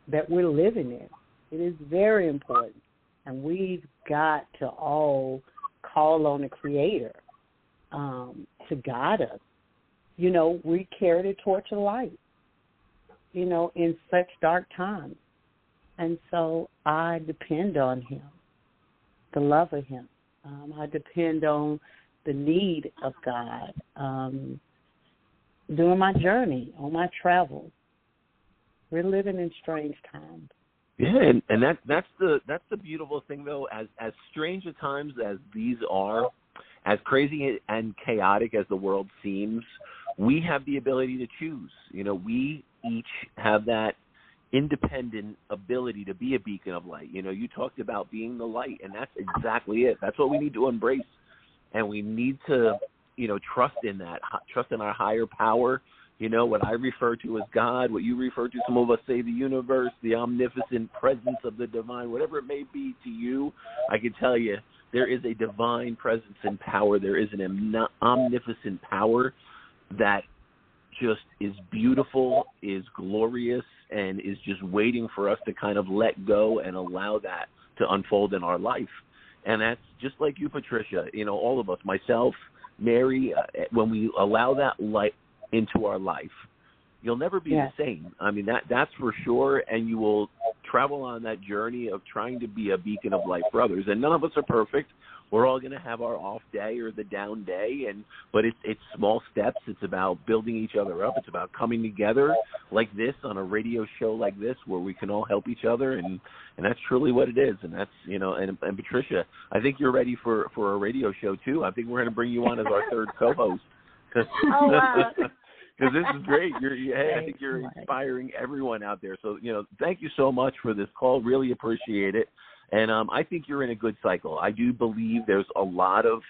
that we're living in. It is very important. And we've got to all call on the Creator to guide us. You know, we carry the torch of light, you know, in such dark times. And so I depend on him, the love of him. I depend on the need of God during my journey, on my travels. We're living in strange times. Yeah, and that's the beautiful thing, though. As strange a times as these are, as crazy and chaotic as the world seems, we have the ability to choose. You know, we each have that independent ability to be a beacon of light. You know, you talked about being the light, and that's exactly it. That's what we need to embrace, and we need to, you know, trust in that, trust in our higher power you know, what I refer to as God, what you refer to, some of us say the universe, the omnipotent presence of the divine, whatever it may be to you, I can tell you there is a divine presence and power. There is an omnipotent power that just is beautiful, is glorious, and is just waiting for us to kind of let go and allow that to unfold in our life. And that's just like you, Patricia, you know, all of us, myself, Mary, when we allow that light into our life, you'll never be the same. I mean, that's for sure, and you will travel on that journey of trying to be a beacon of light for others. And none of us are perfect. We're all going to have our off day or the down day, but it's small steps. It's about building each other up. It's about coming together like this on a radio show like this where we can all help each other, and that's truly what it is. And that's, you know, and Patricia, I think you're ready for a radio show too. I think we're going to bring you on as our third co-host. Oh, wow. Because this is great. I think you're inspiring everyone out there. So, you know, thank you so much for this call. Really appreciate it. And I think you're in a good cycle. I do believe there's a lot of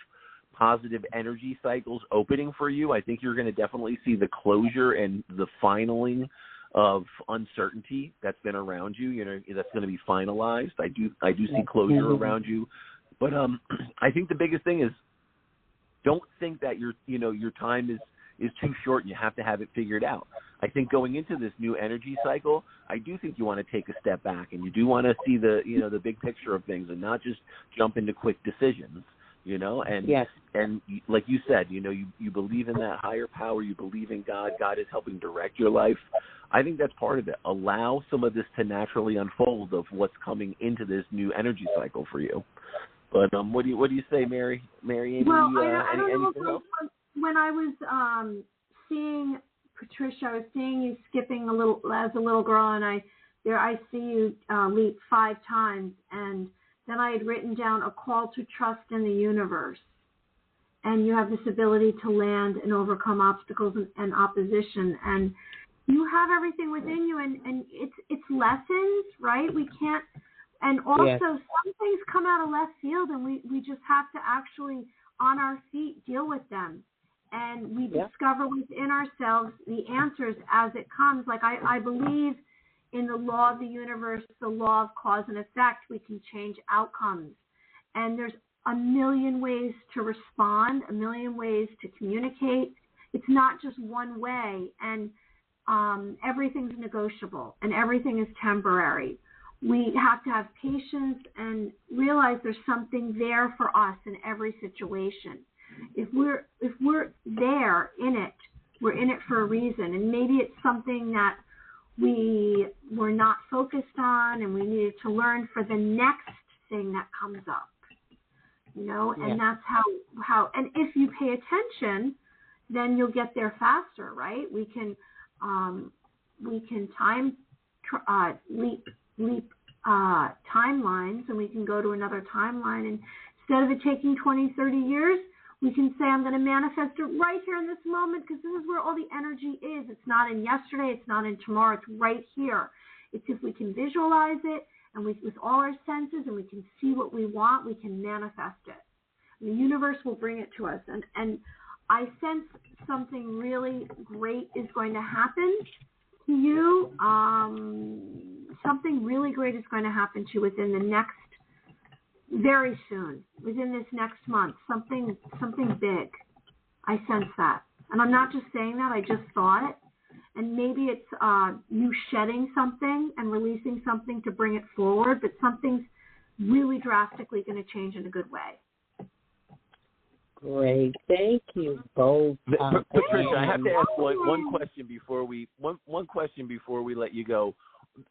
positive energy cycles opening for you. I think you're going to definitely see the closure and the finaling of uncertainty that's been around you. You know, that's going to be finalized. I do see closure around you. But I think the biggest thing is don't think that your time is too short and you have to have it figured out. I think going into this new energy cycle, I do think you want to take a step back and you do want to see the big picture of things and not just jump into quick decisions, you know, and like you said, you know, you believe in that higher power, you believe in God, God is helping direct your life. I think that's part of it. Allow some of this to naturally unfold of what's coming into this new energy cycle for you. But what do you say, Mary? Amy, well, I don't know anything else? When I was seeing Patricia, I was seeing you skipping a little as a little girl, and I see you leap 5 times, and then I had written down a call to trust in the universe, and you have this ability to land and overcome obstacles and opposition, and you have everything within you, and it's lessons, right? We can't, and also some things come out of left field, and we just have to actually on our feet deal with them. And we discover within ourselves the answers as it comes. Like I believe in the law of the universe, the law of cause and effect. We can change outcomes. And there's a million ways to respond, a million ways to communicate. It's not just one way. And everything's negotiable and everything is temporary. We have to have patience and realize there's something there for us in every situation. If we're there in it, we're in it for a reason, and maybe it's something that we were not focused on, and we needed to learn for the next thing that comes up, you know. And that's how. And if you pay attention, then you'll get there faster, right? We can leap timelines, and we can go to another timeline, and instead of it taking 20, 30 years. We can say, I'm going to manifest it right here in this moment because this is where all the energy is. It's not in yesterday. It's not in tomorrow. It's right here. It's if we can visualize it and with all our senses and we can see what we want, we can manifest it. And the universe will bring it to us. And I sense something really great is going to happen to you. Something really great is going to happen to you within the next very soon, within this next month, something big. I sense that. And I'm not just saying that, I just saw it. And maybe it's you shedding something and releasing something to bring it forward, but something's really drastically going to change in a good way. Great. Thank you both. Patricia, I have to ask one question before we let you go.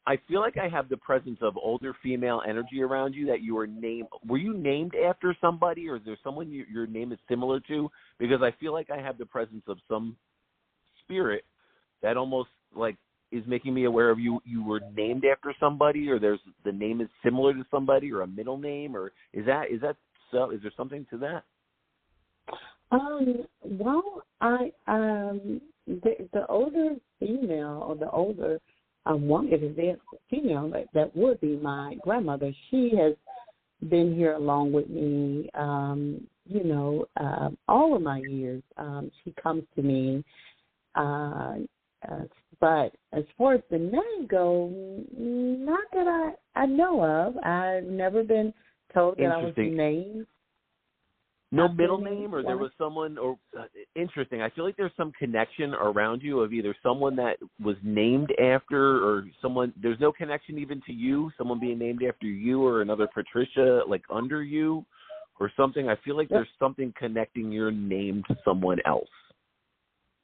I feel like I have the presence of older female energy around you that you were named. Were you named after somebody, or is there someone your name is similar to? Because I feel like I have the presence of some spirit that almost like is making me aware of you. You were named after somebody, or the name is similar to somebody, or a middle name, or is that so? Is there something to that? Well, the older female or the older one, if it's female, that would be my grandmother. She has been here along with me, all of my years. She comes to me But as far as the name goes, not that I know of. I've never been told that I was named. No middle name, or there was someone, or interesting. I feel like there's some connection around you of either someone that was named after, or someone. There's no connection even to you. Someone being named after you, or another Patricia like under you, or something. I feel like there's something connecting your name to someone else.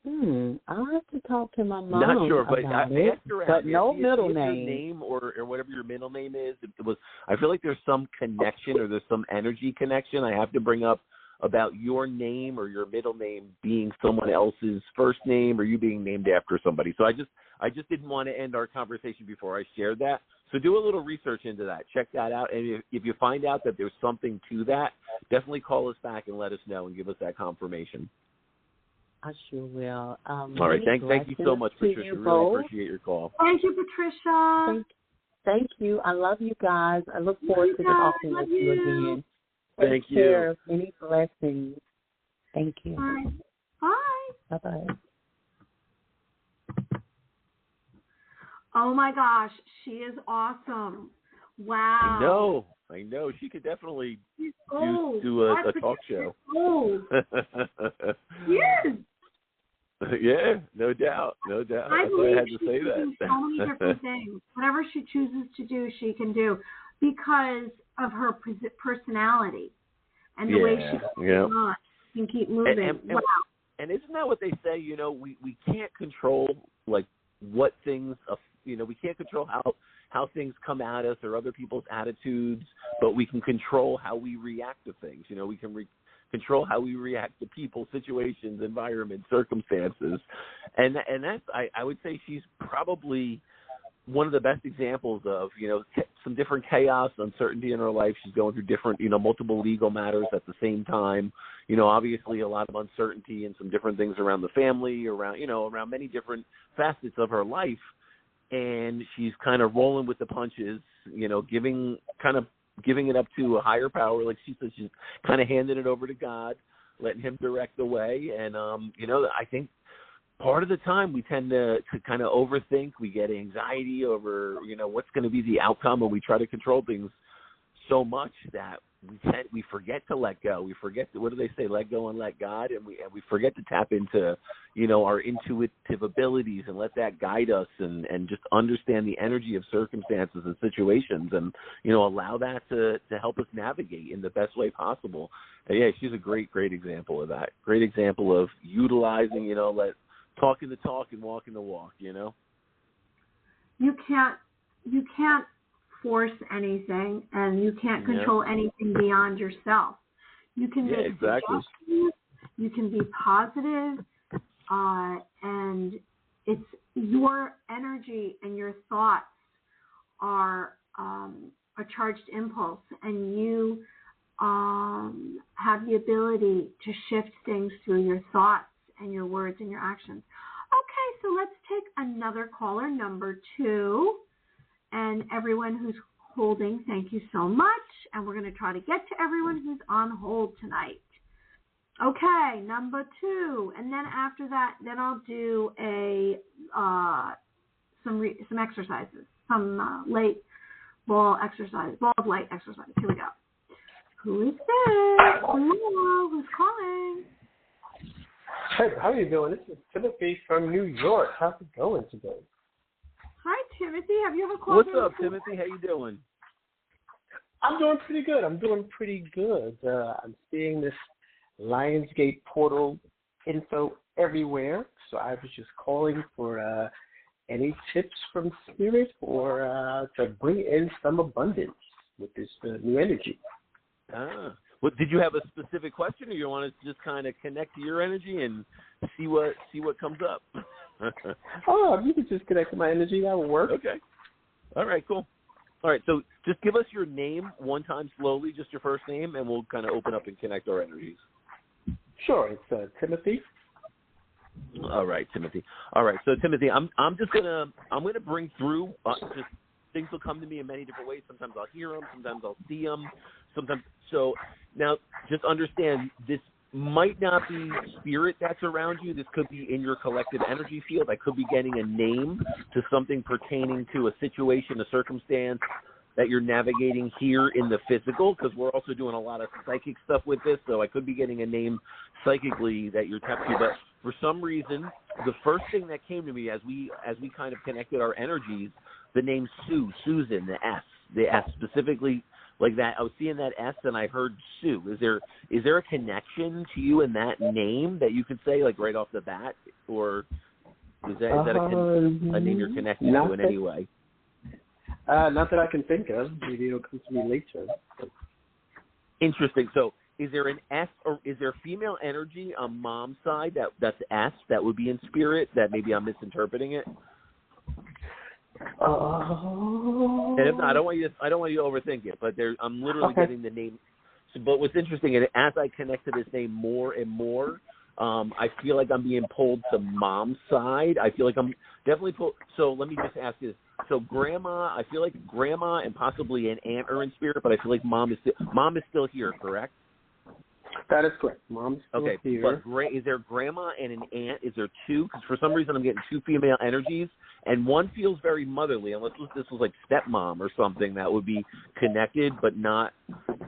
I'll have to talk to my mom. Not sure, but about ask her. But no middle name. name. Your name or whatever your middle name is. It was. I feel like there's some connection, or there's some energy connection. I have to bring up about your name or your middle name being someone else's first name, or you being named after somebody. So I just didn't want to end our conversation before I shared that. So do a little research into that. Check that out. And if you find out that there's something to that, definitely call us back and let us know and give us that confirmation. I sure will. All right. Thank you so much, Patricia. Really appreciate your call. Thank you, Patricia. Thank you. I love you guys. I look forward to talking with you again. Thank you. Take care of any blessings. Thank you. Bye. Bye. Bye-bye. Oh, my gosh. She is awesome. Wow. I know. She could definitely do a talk show. Yes. Yeah, no doubt. I believe I had to she say can that. do so many different things. Whatever she chooses to do, she can do because of her personality and the way she can keep moving. Wow. And isn't that what they say? You know, we can't control like what things. We can't control how things come at us or other people's attitudes, but we can control how we react to things. You know, we can control how we react to people, situations, environments, circumstances. And that's, I would say she's probably one of the best examples of, some different chaos, uncertainty in her life. She's going through different, multiple legal matters at the same time. Obviously a lot of uncertainty and some different things around the family, around many different facets of her life. And she's kind of rolling with the punches, giving it up to a higher power. Like she says, she's kind of handing it over to God, letting him direct the way. And, I think part of the time we tend to kind of overthink. We get anxiety over, what's going to be the outcome, and we try to control things so much that we forget to let go. We forget what do they say? Let go and let God. And we forget to tap into, our intuitive abilities and let that guide us and just understand the energy of circumstances and situations and, allow that to help us navigate in the best way possible. And yeah, she's a great example of that. Great example of utilizing, talking the talk and walking the walk, You can't force anything, and you can't control anything beyond yourself. You can make suggestions, you can be positive, and it's your energy and your thoughts are a charged impulse, and you have the ability to shift things through your thoughts and your words and your actions. Okay, so let's take another caller, number 2. And everyone who's holding, thank you so much. And we're going to try to get to everyone who's on hold tonight. Okay, number 2. And then after that, then I'll do some exercises, some ball of light exercise. Here we go. Who is this? Hello, who's calling? Hey, how are you doing? This is Timothy from New York. How's it going today? Hi, Timothy. Have you ever called? What's up, Timothy? How you doing? I'm doing pretty good. I'm seeing this Lionsgate portal info everywhere. So I was just calling for any tips from Spirit or to bring in some abundance with this new energy. Well, did you have a specific question, or you want to just kind of connect to your energy and see what comes up? If you could just connect to my energy, that would work. Okay. All right, cool. All right, so just give us your name one time slowly, just your first name, and we'll kind of open up and connect our energies. Sure, it's Timothy. All right, Timothy. All right, so Timothy, I'm gonna bring through just things will come to me in many different ways. Sometimes I'll hear them, sometimes I'll see them, sometimes. So now, just understand this might not be spirit that's around you. This could be in your collective energy field. I could be getting a name to something pertaining to a situation, a circumstance that you're navigating here in the physical, because we're also doing a lot of psychic stuff with this, so I could be getting a name psychically that you're tapped to. But for some reason, the first thing that came to me as we kind of connected our energies, the name Sue, Susan, the S specifically, like that. I was seeing that S and I heard Sue. Is there a connection to you in that name that you could say, like, right off the bat, or is that a name you're connected to in any way? Not that I can think of. Maybe it'll come to me later. Interesting. So is there an S, or is there female energy on mom's side that's S that would be in spirit that maybe I'm misinterpreting it? And if not, I don't want you to overthink it, but I'm literally getting the name. So, but what's interesting is as I connect to this name more and more, I feel like I'm being pulled to mom's side. I feel like I'm definitely pulled. So let me just ask you this. So grandma, I feel like grandma and possibly an aunt are in spirit, but I feel like mom is still here, correct? That is correct. Mom's still here. But is there grandma and an aunt? Is there two? Because for some reason I'm getting two female energies, and one feels very motherly, unless this was like stepmom or something that would be connected, but not,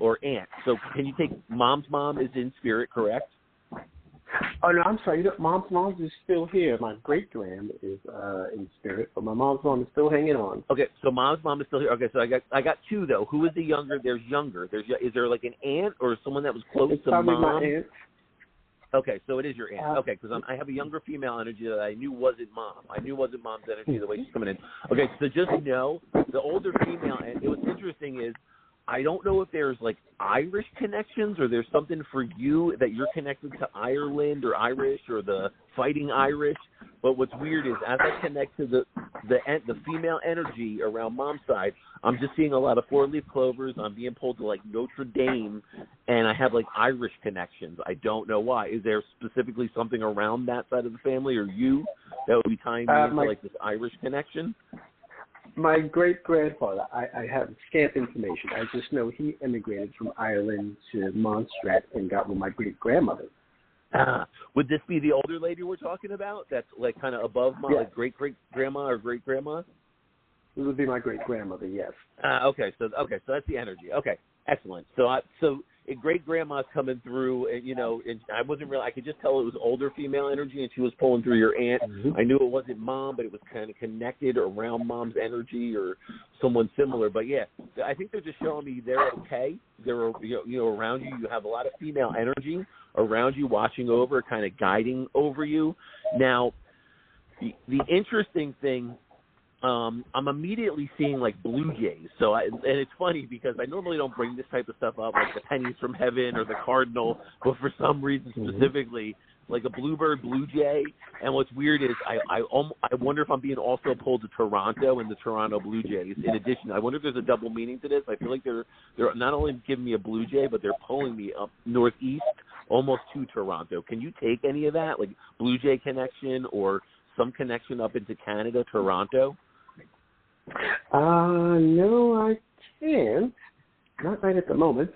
or aunt. So can you take mom's mom is in spirit, correct? Oh, no, I'm sorry. Mom's mom is still here. My great-grand is in spirit, but my mom's mom is still hanging on. Okay, so mom's mom is still here. Okay, so I got two, though. Who is the younger? There's younger. Is there like an aunt or someone that was close to mom? It's probably my aunt. Okay, so it is your aunt. Okay, because I have a younger female energy that I knew wasn't mom. I knew wasn't mom's energy the way she's coming in. Okay, so just know the older female, and what's interesting is I don't know if there's like Irish connections or there's something for you that you're connected to Ireland or Irish or the fighting Irish. But what's weird is as I connect to the female energy around mom's side, I'm just seeing a lot of four-leaf clovers. I'm being pulled to like Notre Dame, and I have like Irish connections. I don't know why. Is there specifically something around that side of the family or you that would be tying me into like this Irish connection? My great-grandfather, I have scant information. I just know he immigrated from Ireland to Montserrat and got with my great-grandmother. Would this be the older lady we're talking about? That's like kind of above my like great-great-grandma or great-grandma? It would be my great-grandmother, yes. Okay, so that's the energy. Okay, excellent. So great-grandma's coming through, and I wasn't really, I could just tell it was older female energy, and she was pulling through your aunt. Mm-hmm. I knew it wasn't mom, but it was kind of connected around mom's energy or someone similar. But yeah, I think they're just showing me they're okay. They're around you. You have a lot of female energy around you, watching over, kind of guiding over you. Now, the interesting thing. I'm immediately seeing like blue jays. And it's funny because I normally don't bring this type of stuff up, like the pennies from heaven or the cardinal, but for some reason specifically, like a bluebird, blue jay. And what's weird is I wonder if I'm being also pulled to Toronto and the Toronto Blue Jays. In addition, I wonder if there's a double meaning to this. I feel like they're not only giving me a blue jay, but they're pulling me up northeast, almost to Toronto. Can you take any of that, like blue jay connection or some connection up into Canada, Toronto? No, I can't. Not right at the moment.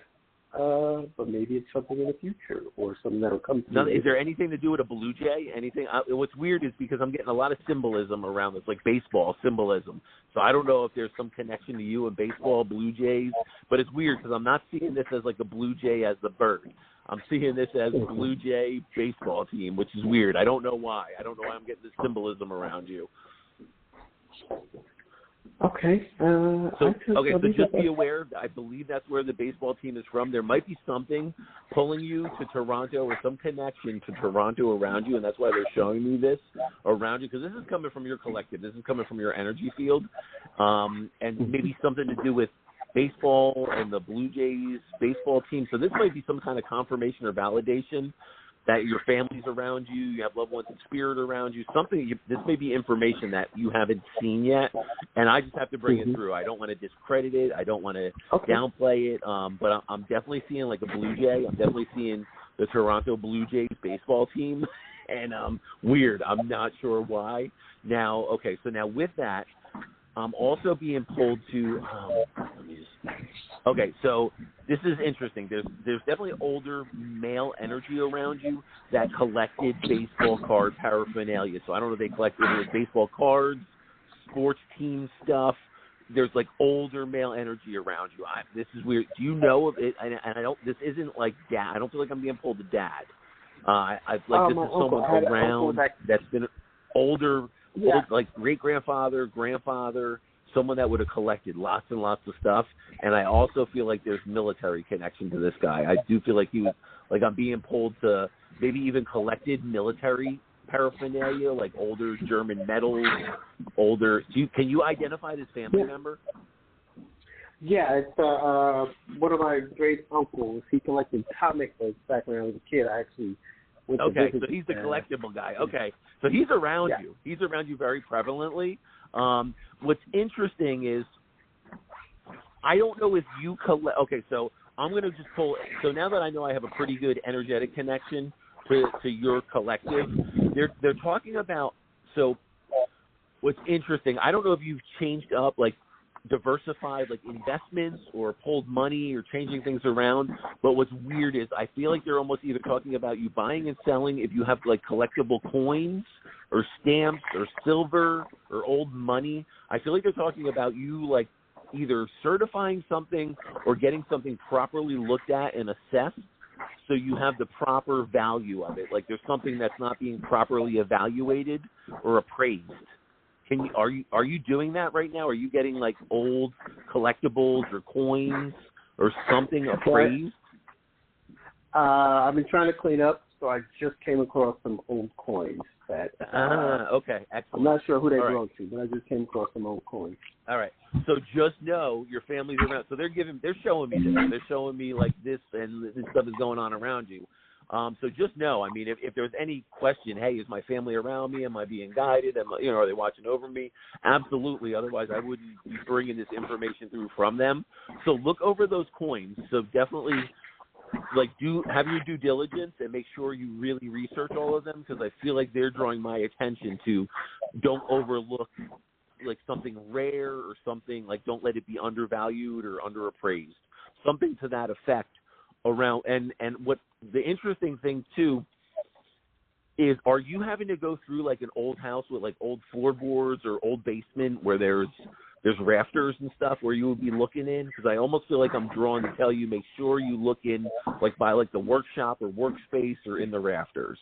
But maybe it's something in the future or something that'll come to me. Is there anything to do with a blue jay? Anything? What's weird is because I'm getting a lot of symbolism around this, like baseball symbolism. So I don't know if there's some connection to you and baseball, blue jays. But it's weird because I'm not seeing this as like a blue jay as the bird. I'm seeing this as blue jay baseball team, which is weird. I don't know why. I don't know why I'm getting this symbolism around you. Okay. So just be aware. I believe that's where the baseball team is from. There might be something pulling you to Toronto or some connection to Toronto around you, and that's why they're showing me this around you, because this is coming from your collective. This is coming from your energy field, and maybe something to do with baseball and the Blue Jays baseball team. So this might be some kind of confirmation or validation that your family's around you, you have loved ones in spirit around you, this may be information that you haven't seen yet, and I just have to bring it through. I don't want to discredit it. I don't want to downplay it, but I'm definitely seeing like a Blue Jay. I'm definitely seeing the Toronto Blue Jays baseball team, and weird. I'm not sure why. Now, so now with that, I'm also being pulled to so this is interesting. There's definitely older male energy around you that collected baseball card paraphernalia. So I don't know if they collected baseball cards, sports team stuff. There's like older male energy around you. This is weird. Do you know of it? And I don't. This isn't like dad. I don't feel like I'm being pulled to dad. This is someone around that's been older, old, like great grandfather, grandfather, someone that would have collected lots and lots of stuff. And I also feel like there's military connection to this guy. I do feel like he was like I'm being pulled to maybe even collected military paraphernalia, like older German medals, older. Can you identify this family member? Yeah, it's one of my great uncles. He collected comic books back when I was a kid. I actually went to visit. So he's the collectible guy. Okay, so he's around you. He's around you very prevalently. What's interesting is I don't know if you collect. Okay, so I'm going to just pull. So now that I know I have a pretty good energetic connection to your collective, they're talking about. So what's interesting, I don't know if you've changed up, like diversified like investments or pulled money or changing things around, but what's weird is I feel like they're almost either talking about you buying and selling if you have like collectible coins or stamps or silver or old money. I feel like they're talking about you like either certifying something or getting something properly looked at and assessed so you have the proper value of it. Like there's something that's not being properly evaluated or appraised. Are you doing that right now? Are you getting like old collectibles or coins or something appraised? I've been trying to clean up, so I just came across some old coins that. Okay, excellent. I'm not sure who they belong to, but I just came across some old coins. All right. So just know your family's around. So they're showing me this. They're showing me like this and this stuff is going on around you. So just know, I mean, if there's any question, hey, is my family around me? Am I being guided? Are they watching over me? Absolutely. Otherwise, I wouldn't be bringing this information through from them. So look over those coins. So definitely, like, have your due diligence and make sure you really research all of them because I feel like they're drawing my attention to don't overlook like something rare or something like don't let it be undervalued or underappraised. Something to that effect. Around and what the interesting thing too is, are you having to go through like an old house with like old floorboards or old basement where there's rafters and stuff where you would be looking in? Because I almost feel like I'm drawn to tell you make sure you look in like by like the workshop or workspace or in the rafters.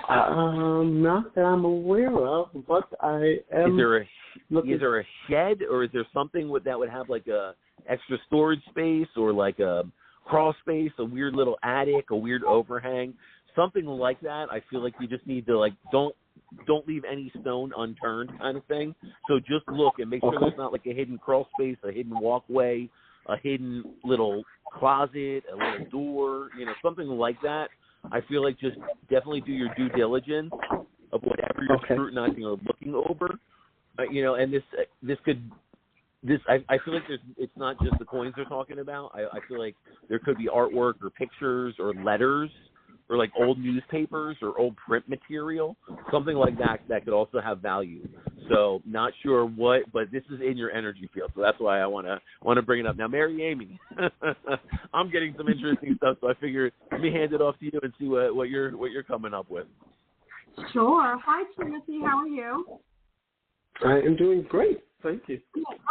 Not that I'm aware of, but I am. Is there a shed or is there something that would have like a extra storage space or like a crawl space, a weird little attic, a weird overhang, something like that? I feel like you just need to like don't leave any stone unturned kind of thing. So just look and make sure there's not like a hidden crawl space, a hidden walkway, a hidden little closet, a little door, something like that. I feel like just definitely do your due diligence of whatever you're scrutinizing or looking over, and I feel like it's not just the coins they're talking about. I feel like there could be artwork or pictures or letters or like old newspapers or old print material, something like that could also have value. So not sure what, but this is in your energy field, so that's why I want to bring it up. Now, Mary Amy, I'm getting some interesting stuff, so I figured let me hand it off to you and see what you're coming up with. Sure. Hi, Timothy. How are you? I am doing great. Thank you.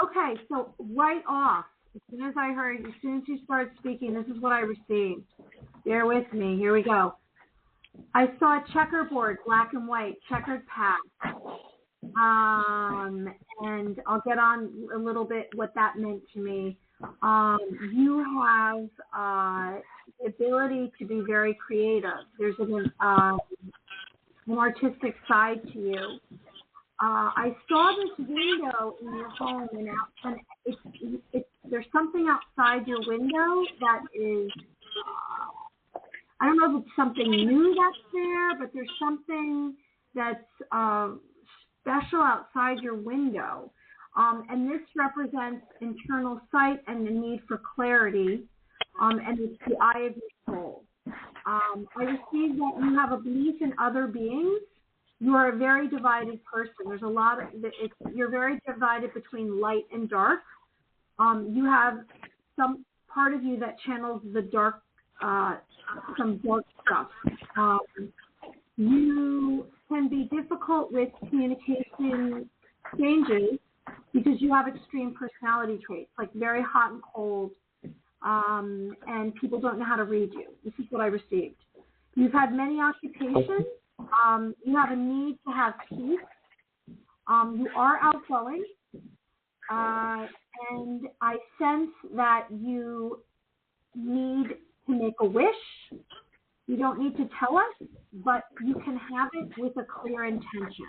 Okay, so right off, as soon as you started speaking, this is what I received. Bear with me. Here we go. I saw a checkerboard, black and white, checkered path. And I'll get on a little bit what that meant to me. You have the ability to be very creative. There's an artistic side to you. I saw this window in your home, and there's something outside your window that is, I don't know if it's something new that's there, but there's something that's special outside your window. And this represents internal sight and the need for clarity, and it's the eye of your soul. I received that you have a belief in other beings. You are a very divided person. There's a lot of you're very divided between light and dark. You have some part of you that channels the dark, some dark stuff. You can be difficult with communication changes because you have extreme personality traits, like very hot and cold, and people don't know how to read you. This is what I received. You've had many occupations. You have a need to have peace. You are outgoing. And I sense that you need to make a wish. You don't need to tell us, but you can have it with a clear intention.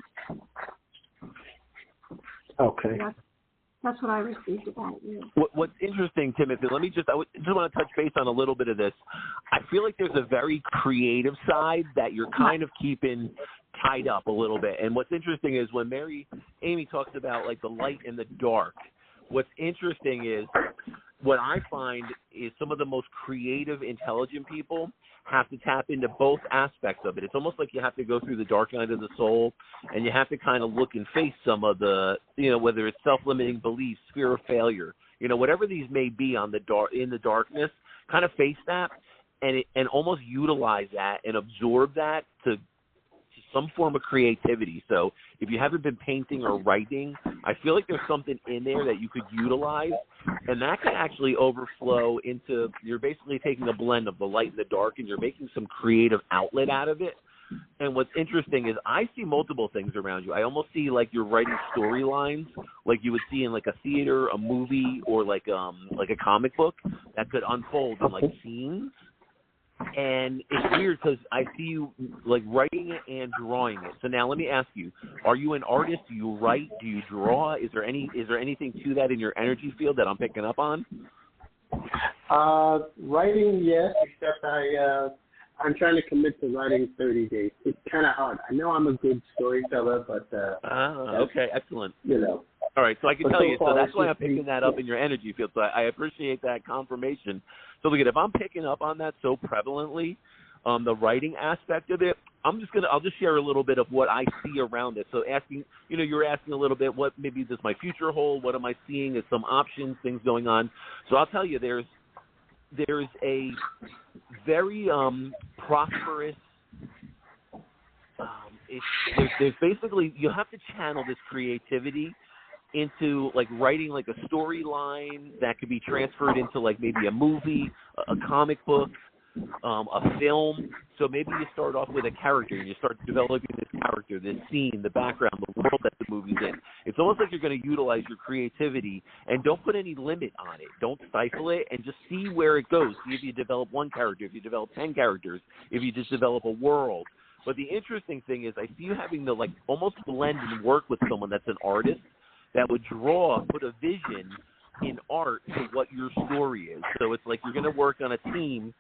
Okay. That's what I received about you. What's interesting, Timothy, I just want to touch base on a little bit of this. I feel like there's a very creative side that you're kind of keeping tied up a little bit. And what's interesting is when Amy talks about like the light and the dark, what's interesting is what I find is some of the most creative, intelligent people have to tap into both aspects of it. It's almost like you have to go through the dark night of the soul, and you have to kind of look and face some of the, whether it's self-limiting beliefs, fear of failure, whatever these may be in the darkness, kind of face that and almost utilize that and absorb that to some form of creativity. So if you haven't been painting or writing, I feel like there's something in there that you could utilize, and that can actually overflow into, you're basically taking a blend of the light and the dark, and you're making some creative outlet out of it. And what's interesting is I see multiple things around you. I almost see like you're writing storylines like you would see in like a theater, a movie, or like a comic book that could unfold in like scenes. And it's weird because I see you like writing it and drawing it. So now let me ask you: are you an artist? Do you write? Do you draw? Is there anything to that in your energy field that I'm picking up on? Writing, yes, except I'm trying to commit to writing 30 days. It's kind of hard. I know I'm a good storyteller, but okay, excellent. All right, so I can tell you. So that's why I'm picking that up in your energy field. So I appreciate that confirmation. So look, if I'm picking up on that so prevalently, the writing aspect of it, I'll just share a little bit of what I see around it. So asking, you're asking a little bit, what maybe does my future hold? What am I seeing as some options, things going on? So I'll tell you, there's a very prosperous. There's basically, you have to channel this creativity into like writing like a storyline that could be transferred into like maybe a movie, a comic book, a film. So maybe you start off with a character and you start developing this character, this scene, the background, the world that the movie's in. It's almost like you're going to utilize your creativity and don't put any limit on it. Don't stifle it and just see where it goes. See if you develop one character, if you develop 10 characters, if you just develop a world. But the interesting thing is I see you having to like almost blend and work with someone that's an artist that would put a vision in art to what your story is. So it's like you're going to work on a team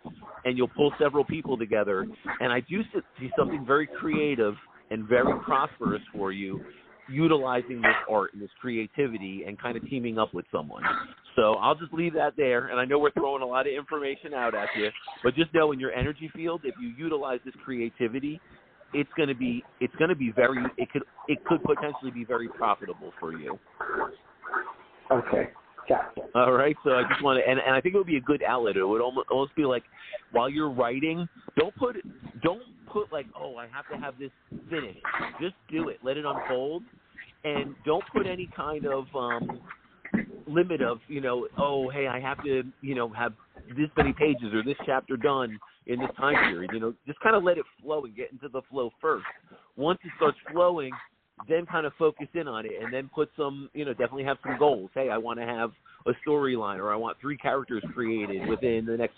and you'll pull several people together. And I do see something very creative and very prosperous for you utilizing this art and this creativity and kind of teaming up with someone. So I'll just leave that there. And I know we're throwing a lot of information out at you, but just know in your energy field, if you utilize this creativity, it could potentially be very profitable for you. Okay, gotcha. All right, so I just want to, and I think it would be a good outlet. It would almost be like while you're writing, don't put like, oh, I have to have this finished. Just do it, let it unfold, and don't put any kind of limit of, oh, hey, I have to, have this many pages or this chapter done in this time period. Just kind of let it flow and get into the flow first. Once it starts flowing, then kind of focus in on it and then put some, definitely have some goals. Hey, I want to have a storyline, or I want 3 characters created within the next,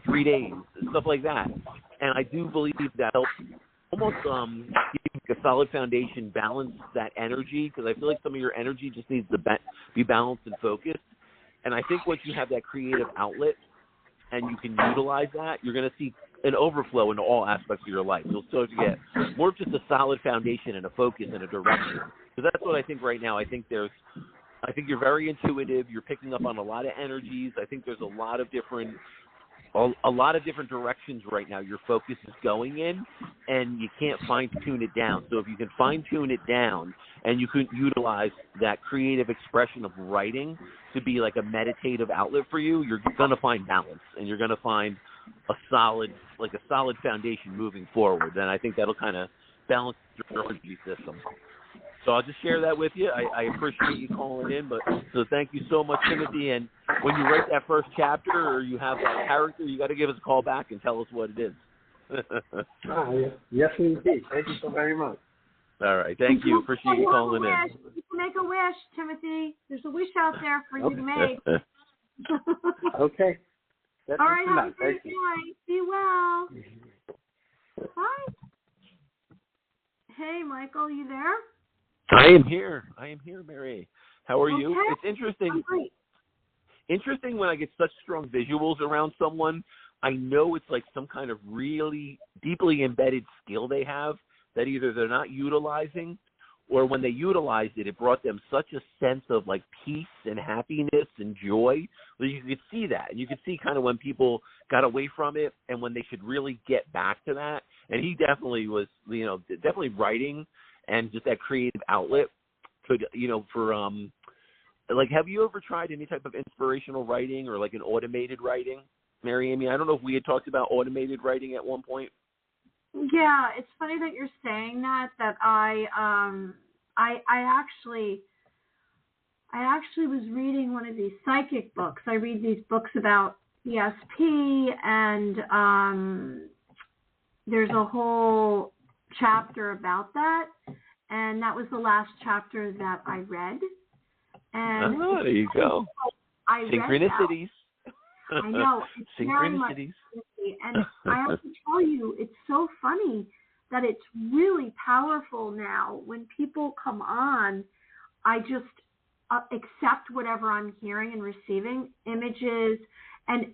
3 days, stuff like that. And I do believe that helps almost give a solid foundation, balance that energy, because I feel like some of your energy just needs to be balanced and focused. And I think once you have that creative outlet and you can utilize that, you're going to see an overflow into all aspects of your life. You'll start to get more of just a solid foundation and a focus and a direction. Because that's what I think right now. I think you're very intuitive. You're picking up on a lot of energies. I think there's a lot of different a lot of different directions right now your focus is going in, and you can't fine-tune it down. So if you can fine-tune it down and you can utilize that creative expression of writing to be like a meditative outlet for you, you're going to find balance, and you're going to find a solid foundation moving forward. And I think that'll kind of balance your energy system. So I'll just share that with you. I appreciate you calling in, so thank you so much, Timothy. And when you write that first chapter or you have that character, you got to give us a call back and tell us what it is. Yes, indeed. Thank you so very much. All right, thank you. Appreciate you calling in. You can make a wish, Timothy. There's a wish out there for you to make. Okay. All right, have a great night. Be well. Bye. Hey, Michael, you there? I am here, Mary. How are you? It's interesting. I'm great. Interesting when I get such strong visuals around someone, I know it's like some kind of really deeply embedded skill they have that either they're not utilizing, or when they utilized it, it brought them such a sense of like peace and happiness and joy. Well, you could see that. You could see kind of when people got away from it and when they should really get back to that. And he definitely was, definitely writing and just that creative outlet could, have you ever tried any type of inspirational writing or like an automated writing, Mary Amy? I don't know if we had talked about automated writing at one point. Yeah, it's funny that you're saying that I actually was reading one of these psychic books. I read these books about ESP, and there's a whole chapter about that, and that was the last chapter that I read. And there you go. Synchronicities. I know. It's synchronicities. And I have to tell you, it's so funny that it's really powerful now. When people come on, I just accept whatever I'm hearing and receiving, images, and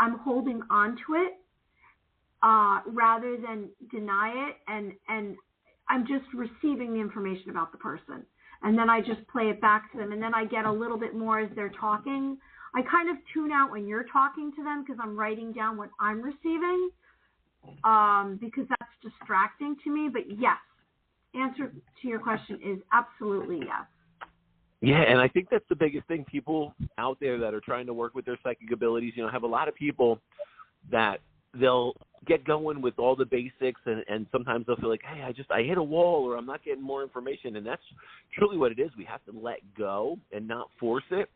I'm holding on to it rather than deny it. And I'm just receiving the information about the person. And then I just play it back to them. And then I get a little bit more as they're talking. I kind of tune out when you're talking to them because I'm writing down what I'm receiving because that's distracting to me. But yes, answer to your question is absolutely yes. Yeah, and I think that's the biggest thing. People out there that are trying to work with their psychic abilities, have a lot of people that they'll get going with all the basics, and sometimes they'll feel like, hey, I hit a wall, or I'm not getting more information. And that's truly what it is. We have to let go and not force it.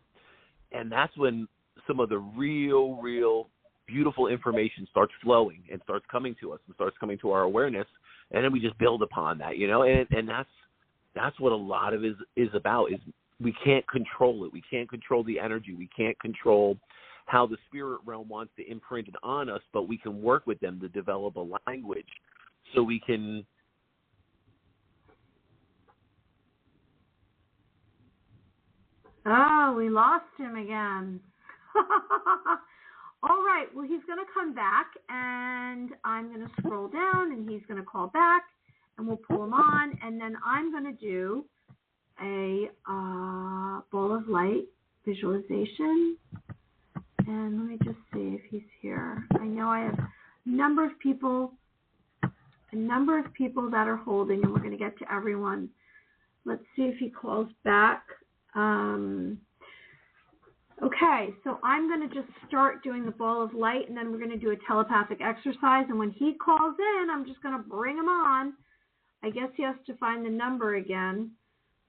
And that's when some of the real beautiful information starts flowing and starts coming to us and starts coming to our awareness. And then we just build upon that, and that's what a lot of it is about, is we can't control it. We can't control the energy. We can't control how the spirit realm wants to imprint it on us, but we can work with them to develop a language so we can. Oh, we lost him again. All right. Well, he's going to come back, and I'm going to scroll down, and he's going to call back, and we'll pull him on, and then I'm going to do a ball of light visualization. And let me just see if he's here. I know I have a number of people that are holding, and we're going to get to everyone. Let's see if he calls back. Okay, so I'm going to just start doing the ball of light, and then we're going to do a telepathic exercise. And when he calls in, I'm just going to bring him on. I guess he has to find the number again.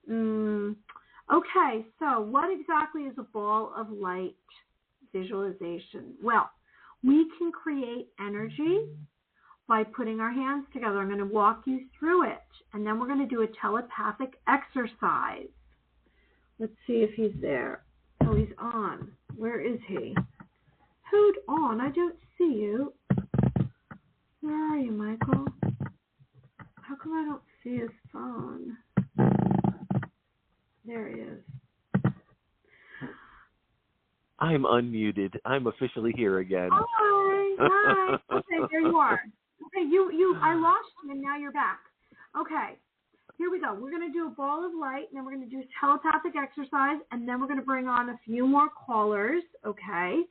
Okay, so what exactly is a ball of light visualization? Well, we can create energy by putting our hands together. I'm going to walk you through it, and then we're going to do a telepathic exercise. Let's see if he's there. Oh, he's on. Where is he? Hold on, I don't see you. Where are you, Michael? How come I don't see his phone? There he is. I'm unmuted. I'm officially here again. Hi. Okay, there you are. Okay, I lost you, and now you're back. Okay. Here we go. We're going to do a ball of light, and then we're going to do a telepathic exercise, and then we're going to bring on a few more callers, okay?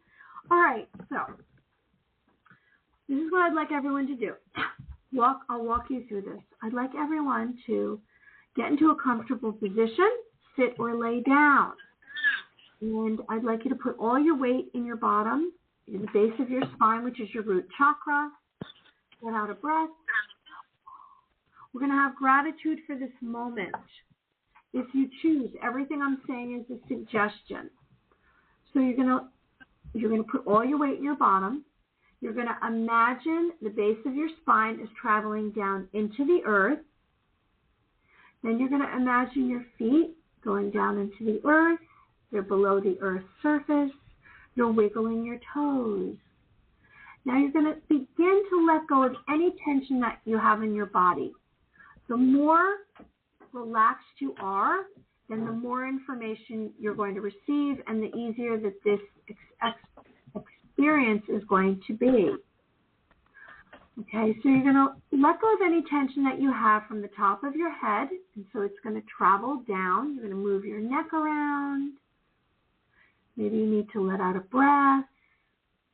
All right, so This is what I'd like everyone to do. I'll walk you through this. I'd like everyone to get into a comfortable position, sit or lay down. And I'd like you to put all your weight in your bottom, in the base of your spine, which is your root chakra. Let out a breath. We're going to have gratitude for this moment. If you choose, everything I'm saying is a suggestion. So you're going to put all your weight in your bottom. You're going to imagine the base of your spine is traveling down into the earth. Then you're going to imagine your feet going down into the earth. They're below the earth's surface. You're wiggling your toes. Now you're going to begin to let go of any tension that you have in your body. The more relaxed you are, then the more information you're going to receive and the easier that this experience is going to be. Okay, so you're going to let go of any tension that you have from the top of your head, and so it's going to travel down. You're going to move your neck around. Maybe you need to let out a breath.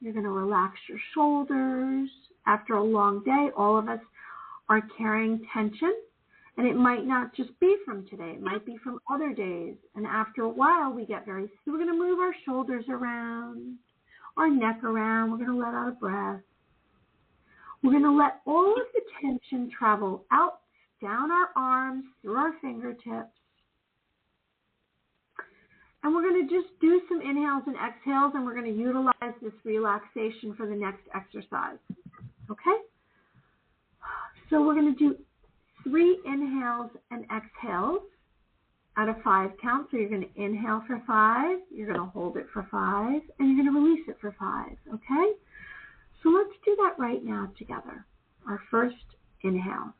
You're going to relax your shoulders. After a long day, all of us are carrying tension, and it might not just be from today. It might be from other days, and after a while, we get so we're going to move our shoulders around, our neck around. We're going to let out a breath. We're going to let all of the tension travel out, down our arms, through our fingertips. And we're going to just do some inhales and exhales, and we're going to utilize this relaxation for the next exercise. Okay? So we're going to do 3 inhales and exhales at a 5 count. So you're going to inhale for 5, you're going to hold it for 5, and you're going to release it for 5. Okay? So let's do that right now together. Our first inhale.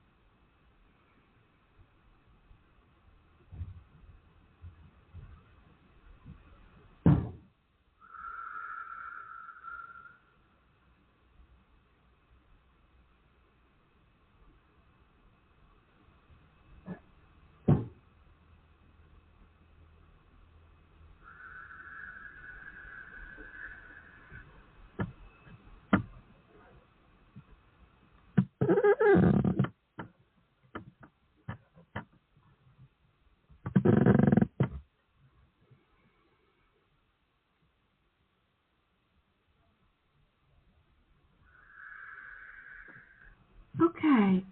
Okay,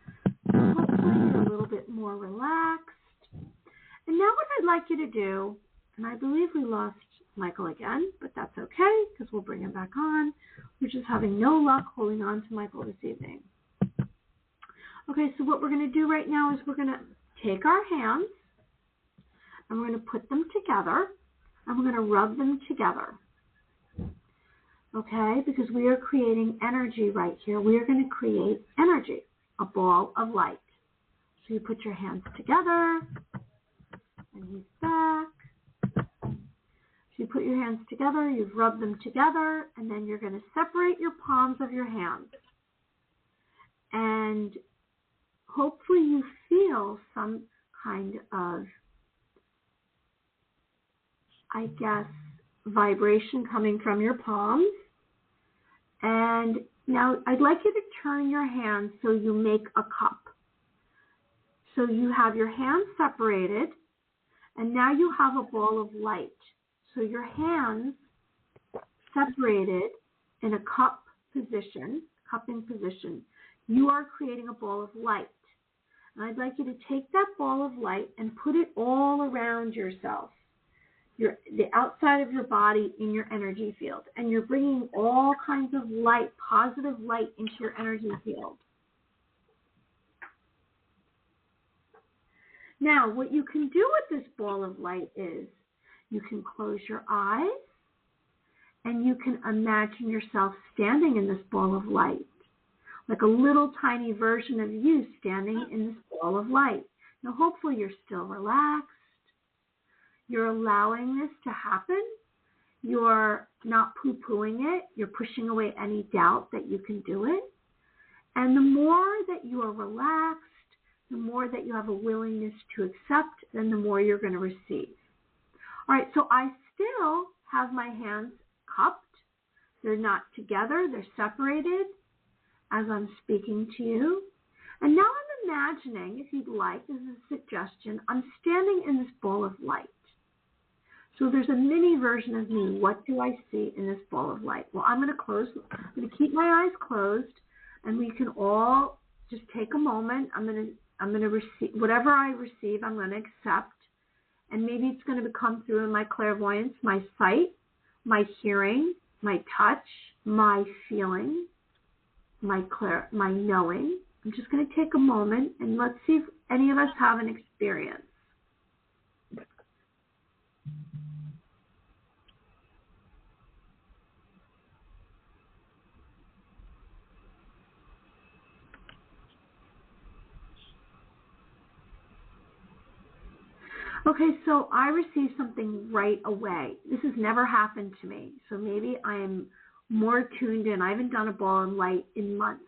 hopefully you're a little bit more relaxed. And now what I'd like you to do, and I believe we lost Michael again, but that's okay because we'll bring him back on. We're just having no luck holding on to Michael this evening. Okay, so what we're going to do right now is we're going to take our hands and we're going to put them together and we're going to rub them together. Okay, because we are creating energy right here. We are going to create energy, a ball of light. So you put your hands together, and he's back. So you put your hands together, you've rubbed them together, and then you're going to separate your palms of your hands. And hopefully you feel some kind of, I guess, vibration coming from your palms. And now I'd like you to turn your hands so you make a cup. So you have your hands separated, and now you have a ball of light. So your hands separated in a cup position, cupping position. You are creating a ball of light. And I'd like you to take that ball of light and put it all around yourself. The outside of your body in your energy field, and you're bringing all kinds of light, positive light into your energy field. Now, what you can do with this ball of light is you can close your eyes and you can imagine yourself standing in this ball of light, like a little tiny version of you standing in this ball of light. Now, hopefully you're still relaxed. You're allowing this to happen. You're not poo-pooing it. You're pushing away any doubt that you can do it. And the more that you are relaxed, the more that you have a willingness to accept, then the more you're going to receive. All right, so I still have my hands cupped. They're not together. They're separated. as I'm speaking to you. And now I'm imagining, if you'd like, this is a suggestion, I'm standing in this ball of light. So there's a mini version of me. What do I see in this ball of light? Well, I'm going to keep my eyes closed, and we can all just take a moment. I'm going to receive whatever I receive, I'm going to accept. And maybe it's going to come through in my clairvoyance, my sight, my hearing, my touch, my feeling, my knowing. I'm just going to take a moment and let's see if any of us have an experience. Okay, so I received something right away. This has never happened to me, so maybe I am more tuned in. I haven't done a ball of light in months.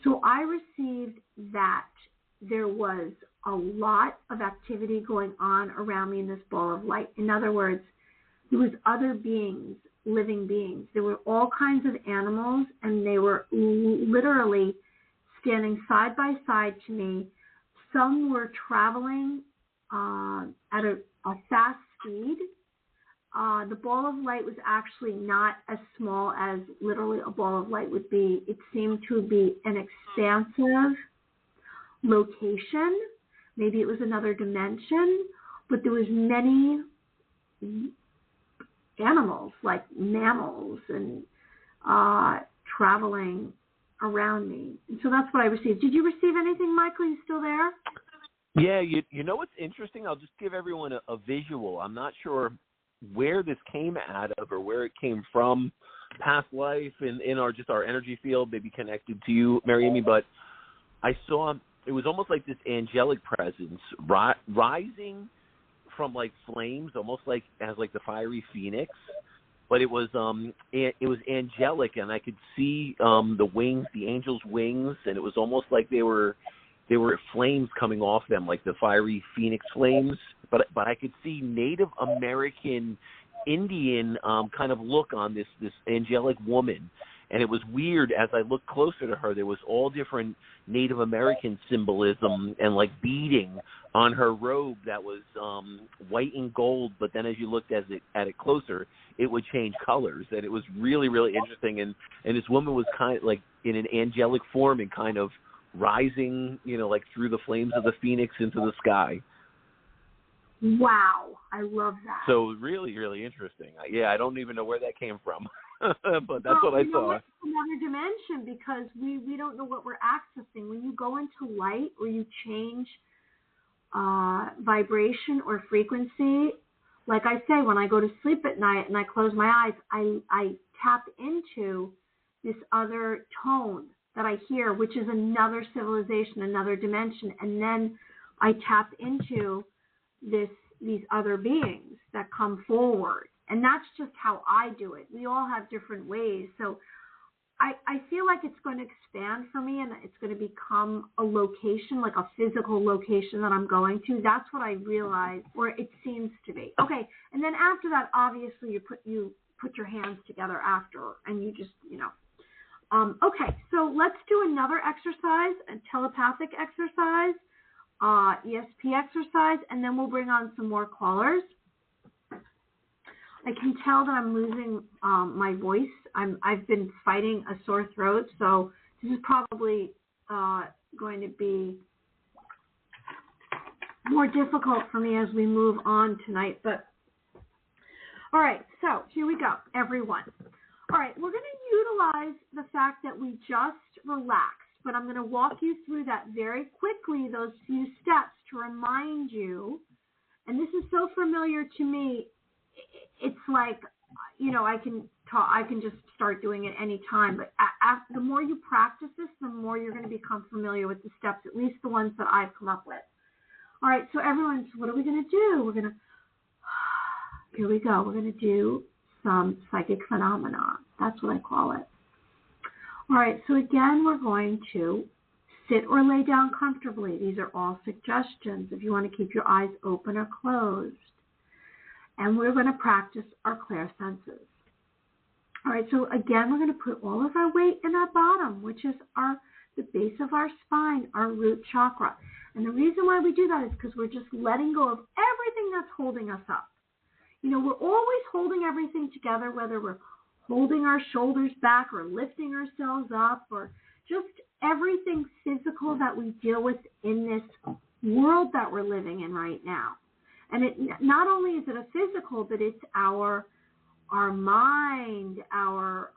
So I received that there was a lot of activity going on around me in this ball of light. In other words, there was other beings, living beings. There were all kinds of animals, and they were literally standing side by side to me. Some were traveling at a fast speed. The ball of light was actually not as small as literally a ball of light would be. It seemed to be an expansive location. Maybe it was another dimension, but there was many animals, like mammals, and traveling around me. And so that's what I received. Did you receive anything, Michael? Are you still there? Yeah, you know what's interesting? I'll just give everyone a visual. I'm not sure where this came out of or where it came from, past life in our energy field, maybe connected to you, Mariamy, but I saw it was almost like this angelic presence rising from like flames, almost like as like the fiery phoenix, but it was angelic, and I could see the wings, the angel's wings, and it was almost like they were flames coming off them, like the fiery phoenix flames. But I could see Native American Indian kind of look on this angelic woman. And it was weird, as I looked closer to her, there was all different Native American symbolism and like beading on her robe that was white and gold. But then as you looked at it closer, it would change colors. And it was really, really interesting. And this woman was kind of like in an angelic form and kind of rising, like through the flames of the phoenix into the sky. Wow, I love that. So really, really interesting. Yeah, I don't even know where that came from, but that's what I saw. It's another dimension because we don't know what we're accessing. When you go into light or you change vibration or frequency, like I say, when I go to sleep at night and I close my eyes, I tap into this other tone that I hear, which is another civilization, another dimension, and then I tap into these other beings that come forward. And that's just how I do it. We all have different ways. So I feel like it's going to expand for me, and it's going to become a location, like a physical location that I'm going to. That's what I realize, or it seems to be. Okay, and then after that, obviously you put your hands together after, and you just, okay, so let's do another exercise, a telepathic exercise, ESP exercise, and then we'll bring on some more callers. I can tell that I'm losing my voice. I've been fighting a sore throat, so this is probably going to be more difficult for me as we move on tonight. But all right, so here we go, everyone. All right, we're going to utilize the fact that we just relaxed, but I'm going to walk you through that very quickly, those few steps to remind you, and this is so familiar to me, it's like, I can just start doing it any time, but the more you practice this, the more you're going to become familiar with the steps, at least the ones that I've come up with. All right, so everyone, what are we going to do? Here we go. We're going to do some psychic phenomena. That's what I call it. All right, so again, we're going to sit or lay down comfortably. These are all suggestions if you want to keep your eyes open or closed. And we're going to practice our clairsenses. All right, so again, we're going to put all of our weight in our bottom, which is the base of our spine, our root chakra. And the reason why we do that is because we're just letting go of everything that's holding us up. You know, we're always holding everything together, whether we're holding our shoulders back or lifting ourselves up, or just everything physical that we deal with in this world that we're living in right now. And it not only is it a physical, but it's our mind, our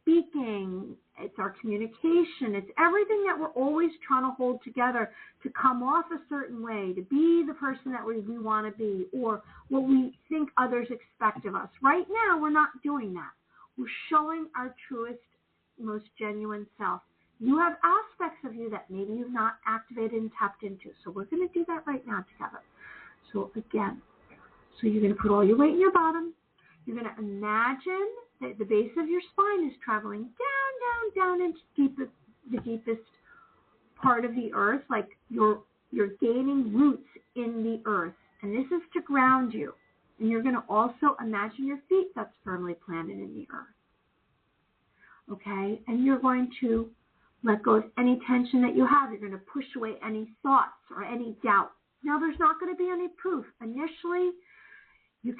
speaking, it's our communication, it's everything that we're always trying to hold together to come off a certain way, to be the person that we want to be, or what we think others expect of us. Right now, we're not doing that. We're showing our truest, most genuine self. You have aspects of you that maybe you've not activated and tapped into. So we're going to do that right now together. So again, you're going to put all your weight in your bottom. You're going to imagine that the base of your spine is traveling down into the deepest part of the earth, like you're gaining roots in the earth. And this is to ground you. And you're going to also imagine your feet that's firmly planted in the earth. Okay? And you're going to let go of any tension that you have. You're going to push away any thoughts or any doubt. Now, there's not going to be any proof. Initially, you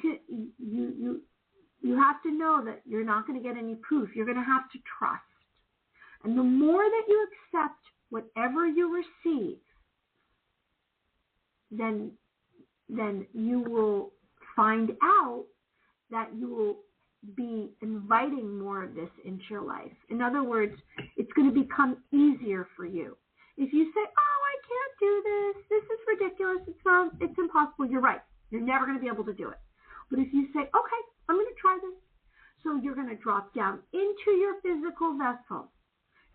have to know that you're not going to get any proof. You're going to have to trust. And the more that you accept whatever you receive, then you will find out that you will be inviting more of this into your life. In other words, it's going to become easier for you. If you say, oh, I can't do this, this is ridiculous, it's impossible, you're right. You're never going to be able to do it. But if you say, okay, I'm going to try this. So you're going to drop down into your physical vessel.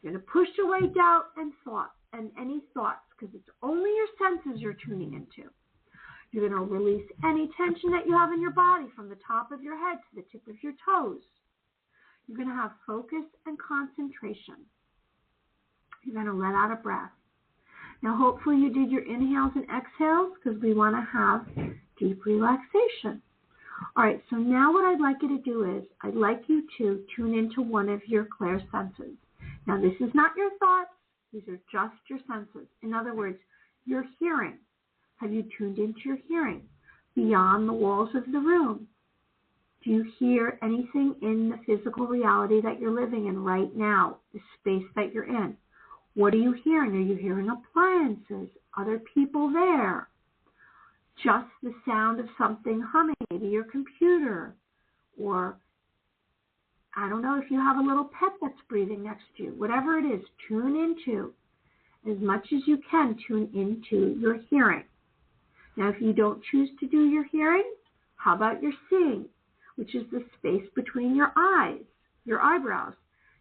You're going to push away doubt and thought and any thoughts, because it's only your senses you're tuning into. You're going to release any tension that you have in your body from the top of your head to the tip of your toes. You're going to have focus and concentration. You're going to let out a breath. Now, hopefully you did your inhales and exhales, because we want to have deep relaxation. All right, so now what I'd like you to do is I'd like you to tune into one of your clair senses. Now, this is not your thoughts. These are just your senses. In other words, your hearing. Have you tuned into your hearing beyond the walls of the room? Do you hear anything in the physical reality that you're living in right now, the space that you're in? What are you hearing? Are you hearing appliances, other people there? Just the sound of something humming, maybe your computer, or I don't know if you have a little pet that's breathing next to you. Whatever it is, tune into, as much as you can, tune into your hearing. Now, if you don't choose to do your hearing, how about your seeing, which is the space between your eyes, your eyebrows,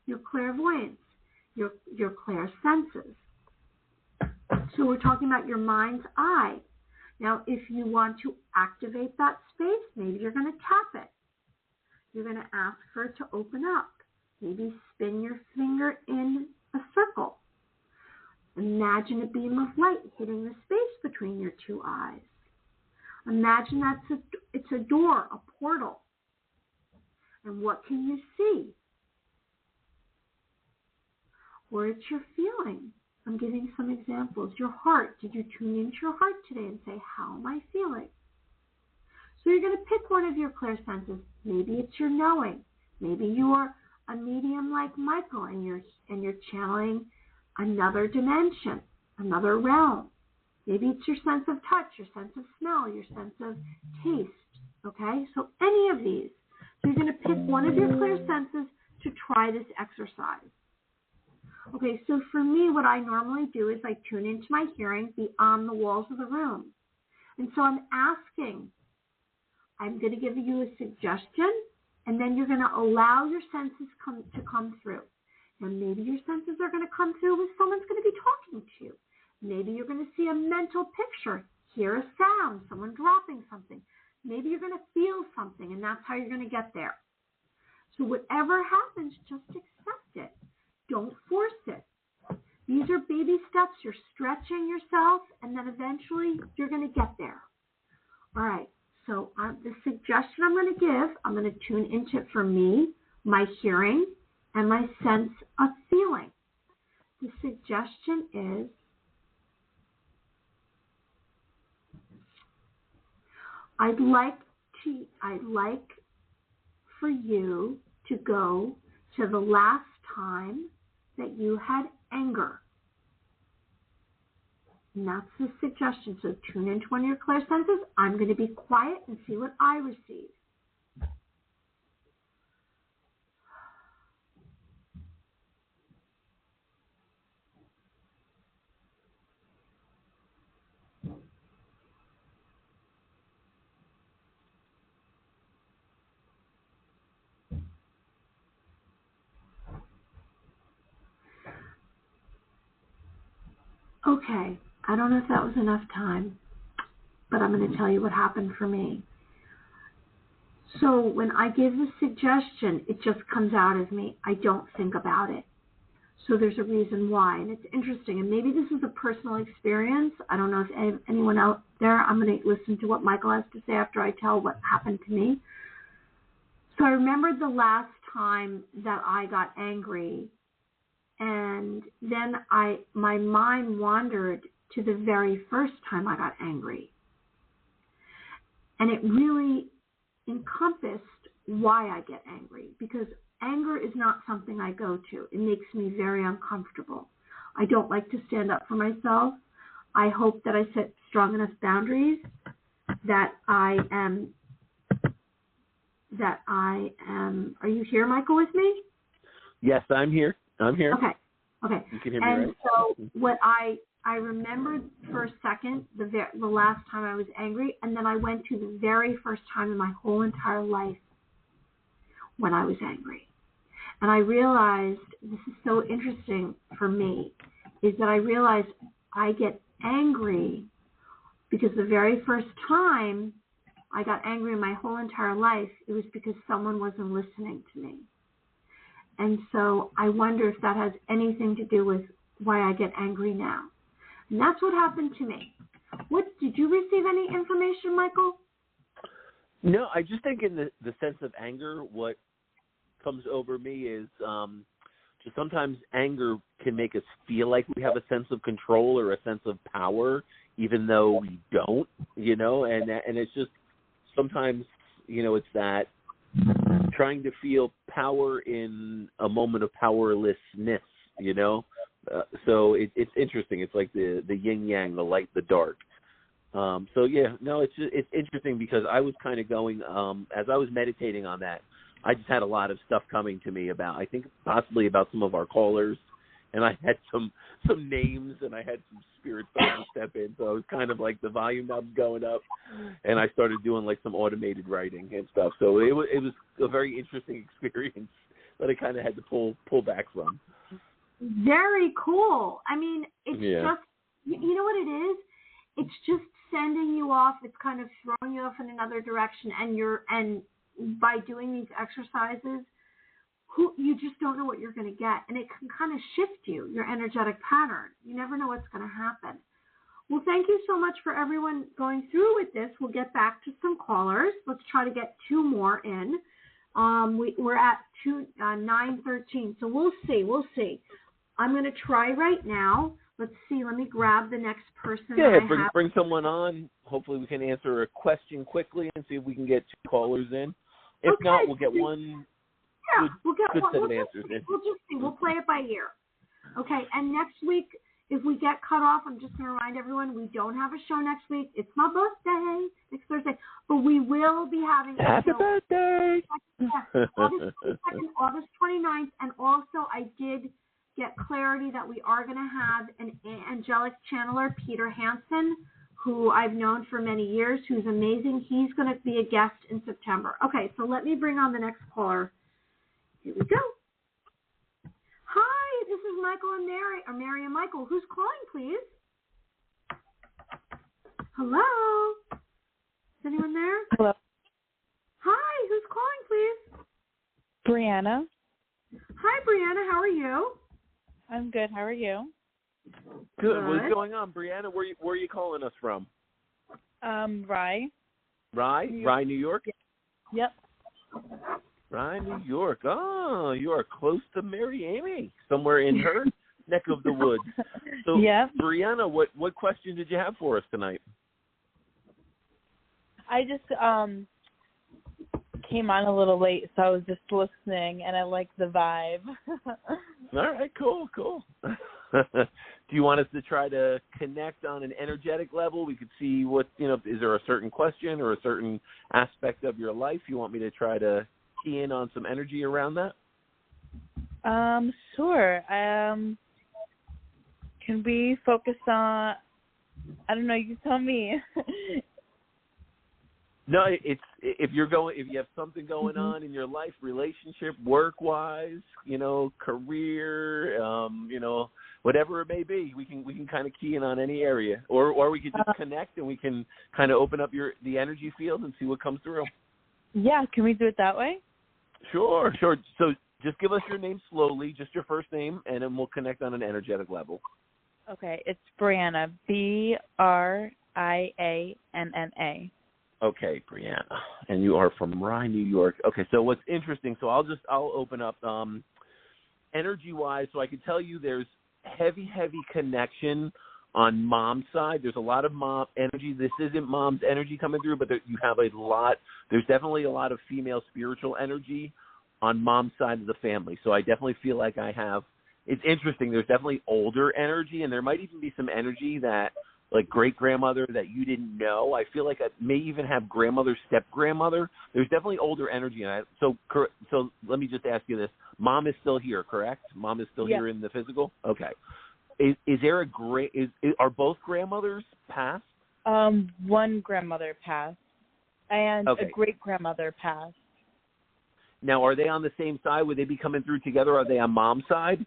your clairvoyance, your clair senses. So we're talking about your mind's eye. Now, if you want to activate that space, maybe you're going to tap it. You're going to ask for it to open up. Maybe spin your finger in a circle. Imagine a beam of light hitting the space between your two eyes. Imagine it's a door, a portal. And what can you see? Or it's your feeling. I'm giving some examples. Your heart. Did you tune into your heart today and say, how am I feeling? So you're going to pick one of your clair senses. Maybe it's your knowing. Maybe you are a medium like Michael and you're channeling another dimension, another realm. Maybe it's your sense of touch, your sense of smell, your sense of taste. Okay? So any of these. So you're going to pick one of your clair senses to try this exercise. Okay, so for me, what I normally do is I tune into my hearing beyond the walls of the room. And so I'm asking, I'm going to give you a suggestion, and then you're going to allow your senses to come through. Now, maybe your senses are going to come through with someone's going to be talking to you. Maybe you're going to see a mental picture, hear a sound, someone dropping something. Maybe you're going to feel something, and that's how you're going to get there. So whatever happens, just accept it. Don't force it. These are baby steps. You're stretching yourself, and then eventually you're going to get there. All right. So the suggestion I'm going to give, I'm going to tune into it for me, my hearing, and my sense of feeling. The suggestion is, I'd like for you to go to the last time that you had anger. And that's the suggestion. So tune into one of your clairsenses. I'm going to be quiet and see what I receive. Okay, I don't know if that was enough time, but I'm going to tell you what happened for me. So when I give the suggestion, it just comes out of me. I don't think about it. So there's a reason why, and it's interesting. And maybe this is a personal experience. I don't know if anyone out there, I'm going to listen to what Michael has to say after I tell what happened to me. So I remembered the last time that I got angry, and then my mind wandered to the very first time I got angry. And it really encompassed why I get angry, because anger is not something I go to. It makes me very uncomfortable. I don't like to stand up for myself. I hope that I set strong enough boundaries that I am, are you here, Michael, with me? Yes, I'm here. Okay. You can hear me, and right? So what I remembered for a second the last time I was angry, and then I went to the very first time in my whole entire life when I was angry. And I realized, this is so interesting for me, is that I realized I get angry because the very first time I got angry in my whole entire life, it was because someone wasn't listening to me. And so I wonder if that has anything to do with why I get angry now. And that's what happened to me. Did you receive any information, Michael? No, I just think in the sense of anger, what comes over me is just sometimes anger can make us feel like we have a sense of control or a sense of power, even though we don't, and it's just sometimes, it's that trying to feel power in a moment of powerlessness, so it's interesting. It's like the yin yang, the light, the dark. It's interesting because I was kind of going, as I was meditating on that, I just had a lot of stuff coming to me about, I think possibly about some of our callers, and I had some names, and I had some spirits starting to step in, so it was kind of like the volume knob going up, and I started doing like some automated writing and stuff. So it was a very interesting experience that I kind of had to pull back from. Very cool. I mean, it's just, you know what it is? It's just sending you off. It's kind of throwing you off in another direction, and by doing these exercises, you just don't know what you're going to get, and it can kind of shift your energetic pattern. You never know what's going to happen. Well, thank you so much for everyone going through with this. We'll get back to some callers. Let's try to get two more in. We're at 9:13, so we'll see. I'm going to try right now. Let's see. Let me grab the next person. Yeah, bring someone on. Hopefully we can answer a question quickly and see if we can get two callers in. If not, we'll get one. Yeah, we'll get good one. set of answers in. We'll just see. We'll play it by ear. Okay, and next week, if we get cut off, I'm just going to remind everyone we don't have a show next week. It's my birthday, next Thursday, but we will be having a Happy show. birthday! August 22nd, August 29th, and also I did get clarity that we are going to have an angelic channeler, Peter Hansen, who I've known for many years, who's amazing. He's going to be a guest in September. Okay, so let me bring on the next caller. Here we go. Hi, this is Michael and Mary, or Mary and Michael. Who's calling, please? Hello? Is anyone there? Hello. Hi, who's calling, please? Brianna. Hi, Brianna. How are you? I'm good. How are you? Good. What's going on, Brianna? Where are you calling us from? Rye. Rye, New York? Yep. Rye, New York. Oh, you are close to Mary Amy, somewhere in her neck of the woods. So, yep. Brianna, what question did you have for us tonight? I just came on a little late, so I was just listening, and I like the vibe. All right, cool. Do you want us to try to connect on an energetic level? We could see what, is there a certain question or a certain aspect of your life you want me to try to key in on some energy around that? Sure. Can we focus on, I don't know, you tell me. No, it's if you have something going on in your life, relationship, work-wise, career, whatever it may be, we can kind of key in on any area, or we could just connect and we can kind of open up the energy field and see what comes through. Yeah, can we do it that way? Sure. So just give us your name slowly, just your first name, and then we'll connect on an energetic level. Okay, it's Brianna, Brianna. Okay, Brianna, and you are from Rye, New York. Okay, so what's interesting, so I'll open up energy-wise, so I can tell you there's heavy connection on mom's side. There's a lot of mom energy. This isn't mom's energy coming through, but you have there's definitely a lot of female spiritual energy on mom's side of the family. So I definitely feel like it's interesting. There's definitely older energy, and there might even be some energy that, like great-grandmother that you didn't know. I feel like I may even have grandmother, step-grandmother. There's definitely older energy in that. So let me just ask you this. Mom is still here, correct? Mom is still here in the physical? Okay. Is there are both grandmothers passed? One grandmother passed, and a great-grandmother passed. Now, are they on the same side? Would they be coming through together? Are they on mom's side?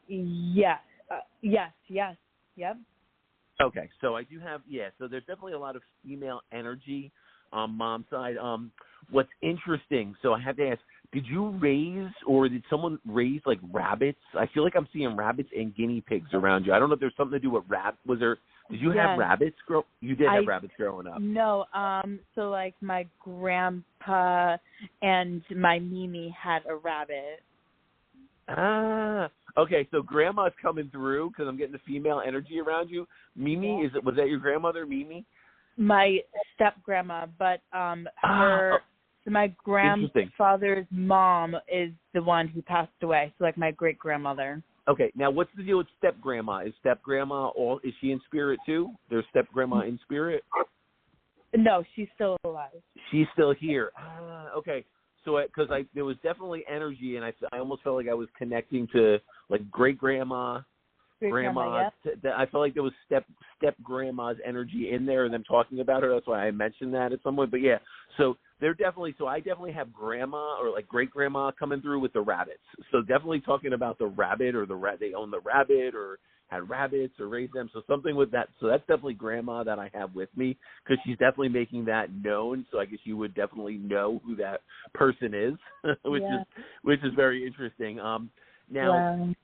Yes. Yes. Yep. Okay, so I do have, so there's definitely a lot of female energy on mom's side. What's interesting, so I have to ask, did you raise or did someone raise like rabbits? I feel like I'm seeing rabbits and guinea pigs around you. I don't know if there's something to do with did you have rabbits you did have rabbits growing up? No, so like my grandpa and my Mimi had a rabbit. Okay, so grandma's coming through because I'm getting the female energy around you. Mimi, was that your grandmother, Mimi? My step-grandma, but my grandfather's mom is the one who passed away, so like my great-grandmother. Okay, now what's the deal with step-grandma? Is step-grandma, is she in spirit too? There's step-grandma in spirit? No, she's still alive. She's still here. Okay. So, because there was definitely energy, and I almost felt like I was connecting to like grandma. I felt like there was step grandma's energy in there, and them talking about her. That's why I mentioned that at some point. But yeah, so I definitely have grandma or like great grandma coming through with the rabbits. So definitely talking about the rabbit or they own the rabbit or had rabbits or raised them. So something with that. So that's definitely grandma that I have with me because she's definitely making that known. So I guess you would definitely know who that person is, which is very interesting. Now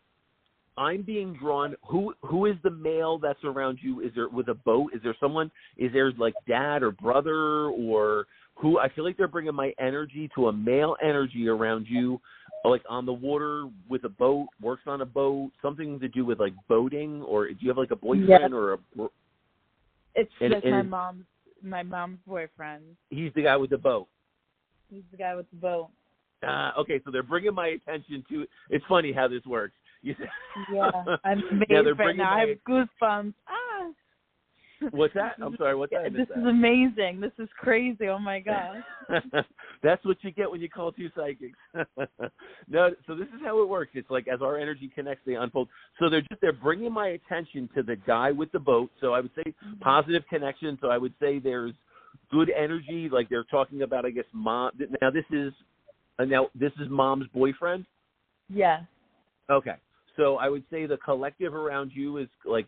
I'm being drawn. Who is the male that's around you? Is there with a boat? Is there someone? Is there like dad or brother or who? I feel like they're bringing my energy to a male energy around you. Like on the water with a boat, works on a boat, something to do with like boating, or do you have like a boyfriend or a? It's my mom's boyfriend. He's the guy with the boat. He's the guy with the boat. Okay, so they're bringing my attention to. It's funny how this works. I'm amazed right now. I have goosebumps. What's that? I'm sorry. What's that? This is amazing. This is crazy. Oh my gosh. That's what you get when you call two psychics. No, so this is how it works. It's like as our energy connects, they unfold. So they're bringing my attention to the guy with the boat. So I would say positive connection. So I would say there's good energy. Like they're talking about, I guess, mom. Now this is mom's boyfriend. Yeah. Okay. So I would say the collective around you is like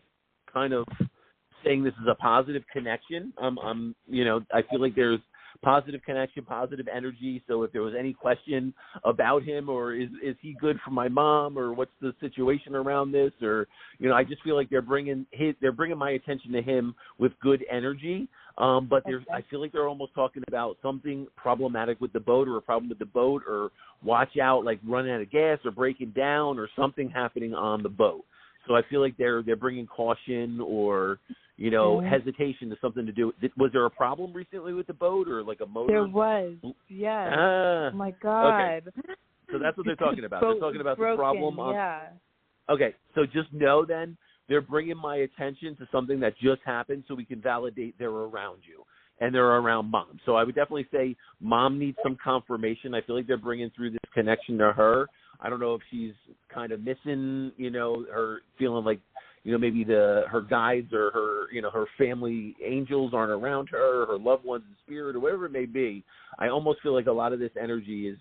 kind of saying this is a positive connection. I feel like there's positive connection, positive energy. So if there was any question about him, or is he good for my mom, or what's the situation around this, or I just feel like they're bringing my attention to him with good energy. But I feel like they're almost talking about something problematic with the boat, or a problem with the boat, or watch out, like running out of gas or breaking down, or something happening on the boat. So I feel like they're bringing caution or, hesitation to something to do. Was there a problem recently with the boat, or like a motor? There was, yes. Oh, my God. Okay. So that's what they're talking about. They're talking about the problem. Yeah. Okay, so just know then they're bringing my attention to something that just happened so we can validate they're around you. And they're around mom. So I would definitely say mom needs some confirmation. I feel like they're bringing through this connection to her. I don't know if she's kind of missing, her feeling like, maybe her guides or her family angels aren't around her, her loved ones in spirit, or whatever it may be. I almost feel like a lot of this energy is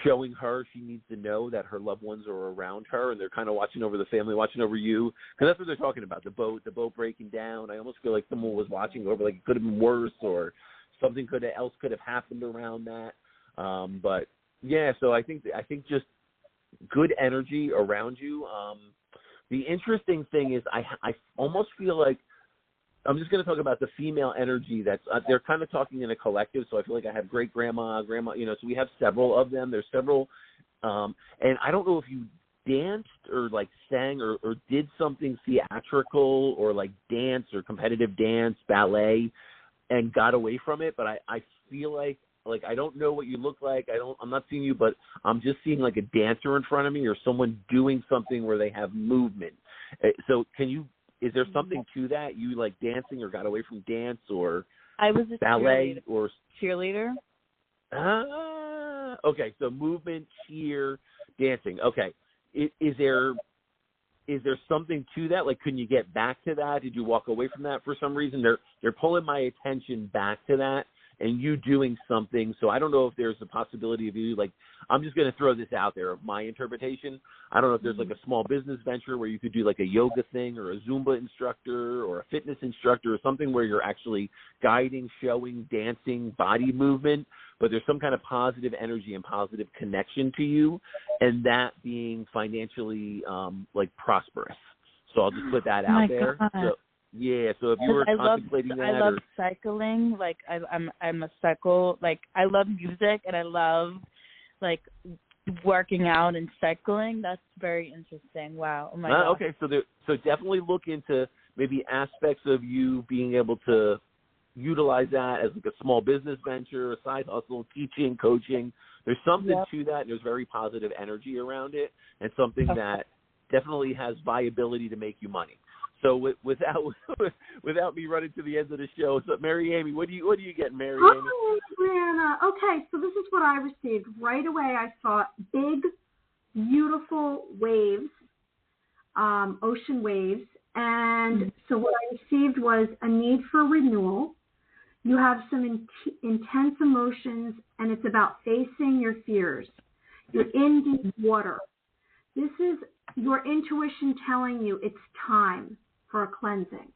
showing her she needs to know that her loved ones are around her, and they're kind of watching over the family, watching over you, because that's what they're talking about, the boat breaking down. I almost feel like someone was watching over, like it could have been worse, or something else could have happened around that. But yeah, so I think just good energy around you. The interesting thing is I almost feel like I'm just going to talk about the female energy that's they're kind of talking in a collective. So I feel like I have great grandma, so we have several of them. There's several. And I don't know if you danced or like sang or did something theatrical or like dance or competitive dance, ballet, and got away from it. But I feel like I don't know what you look like. I'm not seeing you, but I'm just seeing like a dancer in front of me or someone doing something where they have movement. So is there something to that? You like dancing or got away from dance or I was a ballet or cheerleader? Okay. So movement, cheer, dancing. Okay. Is there something to that? Like, couldn't you get back to that? Did you walk away from that for some reason? They're pulling my attention back to that and you doing something. So I don't know if there's a possibility of you, like, I'm just going to throw this out there of my interpretation. I don't know if there's like a small business venture where you could do like a yoga thing or a Zumba instructor or a fitness instructor or something where you're actually guiding, showing, dancing, body movement, but there's some kind of positive energy and positive connection to you, and that being financially like prosperous. So I'll just put that out there. So, yeah, so if you were contemplating that, I love cycling. Like I'm a cycle. Like I love music and I love like working out and cycling. That's very interesting. Wow. Oh my God. Okay, so definitely look into maybe aspects of you being able to utilize that as like a small business venture, a side hustle, teaching, coaching. There's something to that, and there's very positive energy around it, and something that definitely has viability to make you money. So without me running to the end of the show, so Mary Amy, what do you get, Mary Amy? Oh, Brianna. Okay, so this is what I received. Right away I saw big, beautiful waves, ocean waves. And so what I received was a need for renewal. You have some intense emotions, and it's about facing your fears. You're in deep water. This is your intuition telling you it's time for a cleansing.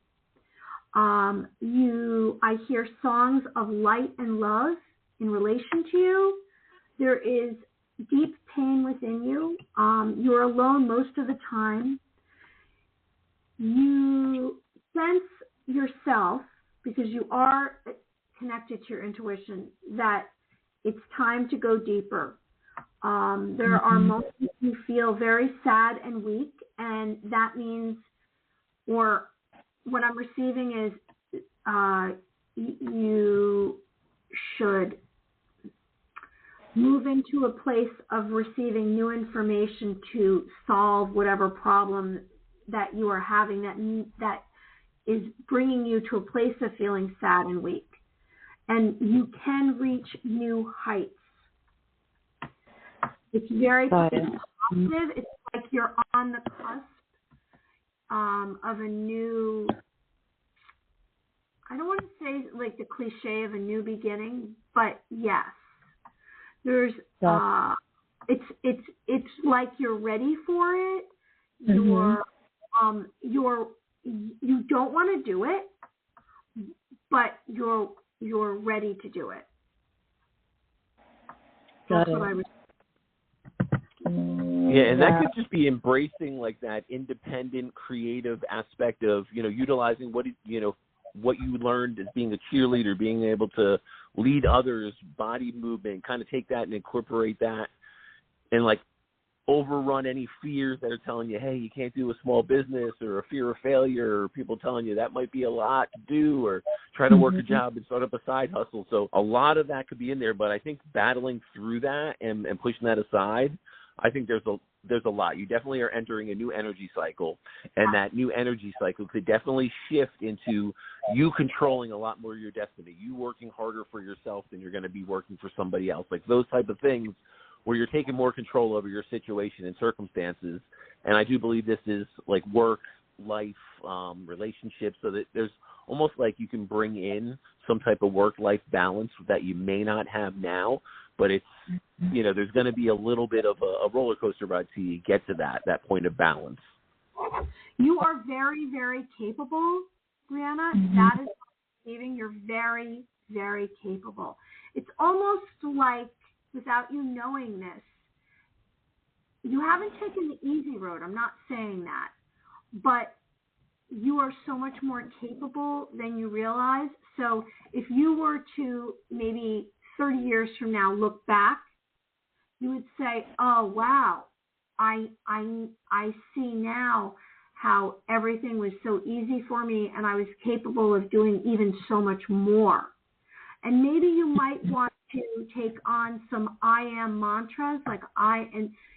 I hear songs of light and love in relation to you. There is deep pain within you. You're alone most of the time. You sense yourself, because you are connected to your intuition, that it's time to go deeper. There are moments you feel very sad and weak, and that means, or what I'm receiving is you should move into a place of receiving new information to solve whatever problem that you are having that is bringing you to a place of feeling sad and weak. And you can reach new heights. It's very positive. It's like you're on the cusp of a new, I don't want to say like the cliche of a new beginning, but yes. There's it's like you're ready for it. You don't want to do it, but you're you're ready to do it. Got That's what I would. Yeah, and that could just be embracing like that independent, creative aspect of, utilizing what you learned as being a cheerleader, being able to lead others, body movement, kind of take that and incorporate that and like overrun any fears that are telling you, hey, you can't do a small business, or a fear of failure, or people telling you that might be a lot to do, or try to work a job and start up a side hustle. So a lot of that could be in there, but I think battling through that and pushing that aside, I think there's a lot. You definitely are entering a new energy cycle, and that new energy cycle could definitely shift into you controlling a lot more of your destiny, you working harder for yourself than you're going to be working for somebody else, like those type of things where you're taking more control over your situation and circumstances. And I do believe this is like work, life, relationships, so that there's almost like you can bring in some type of work-life balance that you may not have now, but it's, there's going to be a little bit of a roller coaster ride till you get to that point of balance. You are very, very capable, Brianna. That is receiving. You're very, very capable. It's almost like, without you knowing this, you haven't taken the easy road. I'm not saying that. But you are so much more capable than you realize. So if you were to maybe 30 years from now look back, you would say, oh, wow, I see now how everything was so easy for me and I was capable of doing even so much more. And maybe you might want to take on some I am mantras, like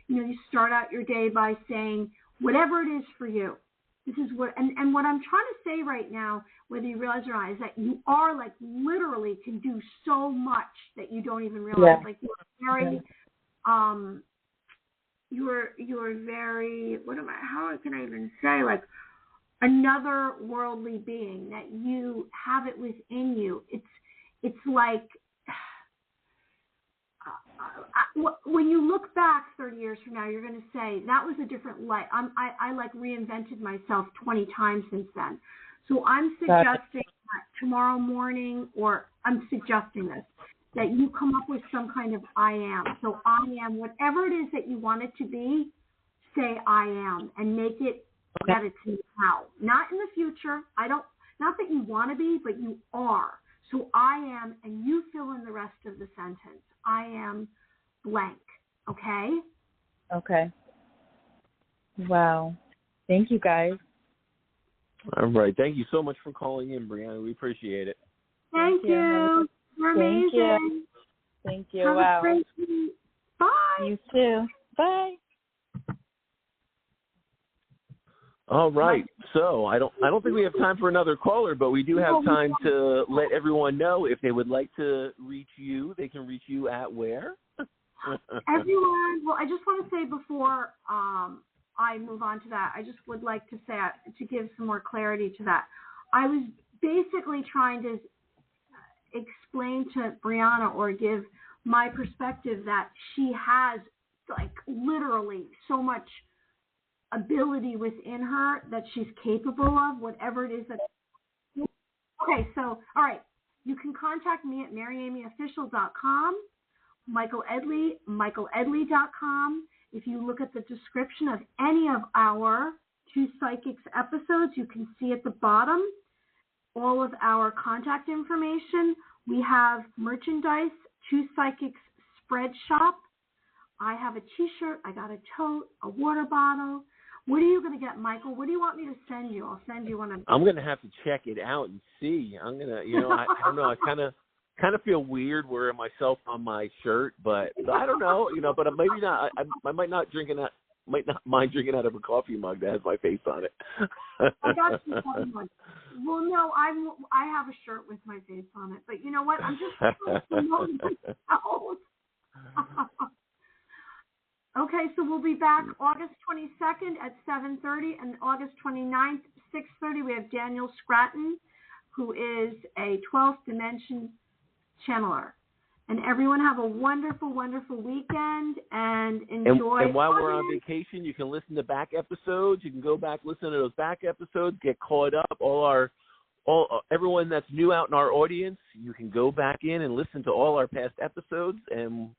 you start out your day by saying whatever it is for you. This is what, and what I'm trying to say right now, whether you realize or not, is that you are like literally can do so much that you don't even realize. Like you're very, you're very, how can I even say, like another worldly being, that you have it within you. It's like, when you look back 30 years from now, you're going to say, that was a different life. I like reinvented myself 20 times since then. So I'm suggesting that tomorrow morning, or I'm suggesting this, that you come up with some kind of I am. So I am, whatever it is that you want it to be, say I am, and make it that it's now. Not in the future. Not that you want to be, but you are. So I am, and you fill in the rest of the sentence. I am blank. Okay? Okay. Wow. Thank you, guys. All right. Thank you so much for calling in, Brianna. We appreciate it. Thank you. You're amazing. Thank you. Have wow. a great week. Bye. You too. Bye. All right. So I don't think we have time for another caller, but we do have time to let everyone know if they would like to reach you, they can reach you at where? Everyone, well, I just want to say before I move on to that, I just would like to say, to give some more clarity to that, I was basically trying to explain to Brianna, or give my perspective, that she has like literally so much ability within her that she's capable of, whatever it is that. Okay, so, all right. You can contact me at maryamyofficial.com, Michael Edley, michaeledley.com. If you look at the description of any of our Two Psychics episodes, you can see at the bottom all of our contact information. We have merchandise, Two Psychics Spread Shop. I have a t-shirt, I got a tote, a water bottle. What are you going to get, Michael? What do you want me to send you? I'll send you one of. I'm going to have to check it out and see. I'm going to, I don't know. I kind of feel weird wearing myself on my shirt, but I don't know, but maybe not. I might not mind drinking out of a coffee mug that has my face on it. I got you coffee mug. Well, no, I have a shirt with my face on it, but you know what? I'm just promoting myself. Okay, so we'll be back August 22nd at 7:30, and August 29th, 6:30. We have Daniel Scratton, who is a 12th dimension channeler. And everyone have a wonderful, wonderful weekend, and enjoy. And while we're on vacation, you can listen to back episodes. You can go back, listen to those back episodes, get caught up. All everyone that's new out in our audience, you can go back in and listen to all our past episodes, and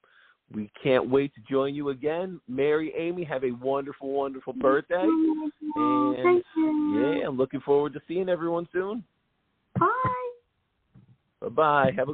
we can't wait to join you again. Mary, Amy, have a wonderful, wonderful birthday. And thank you. yeah, I'm looking forward to seeing everyone soon. Bye. Bye-bye. Have a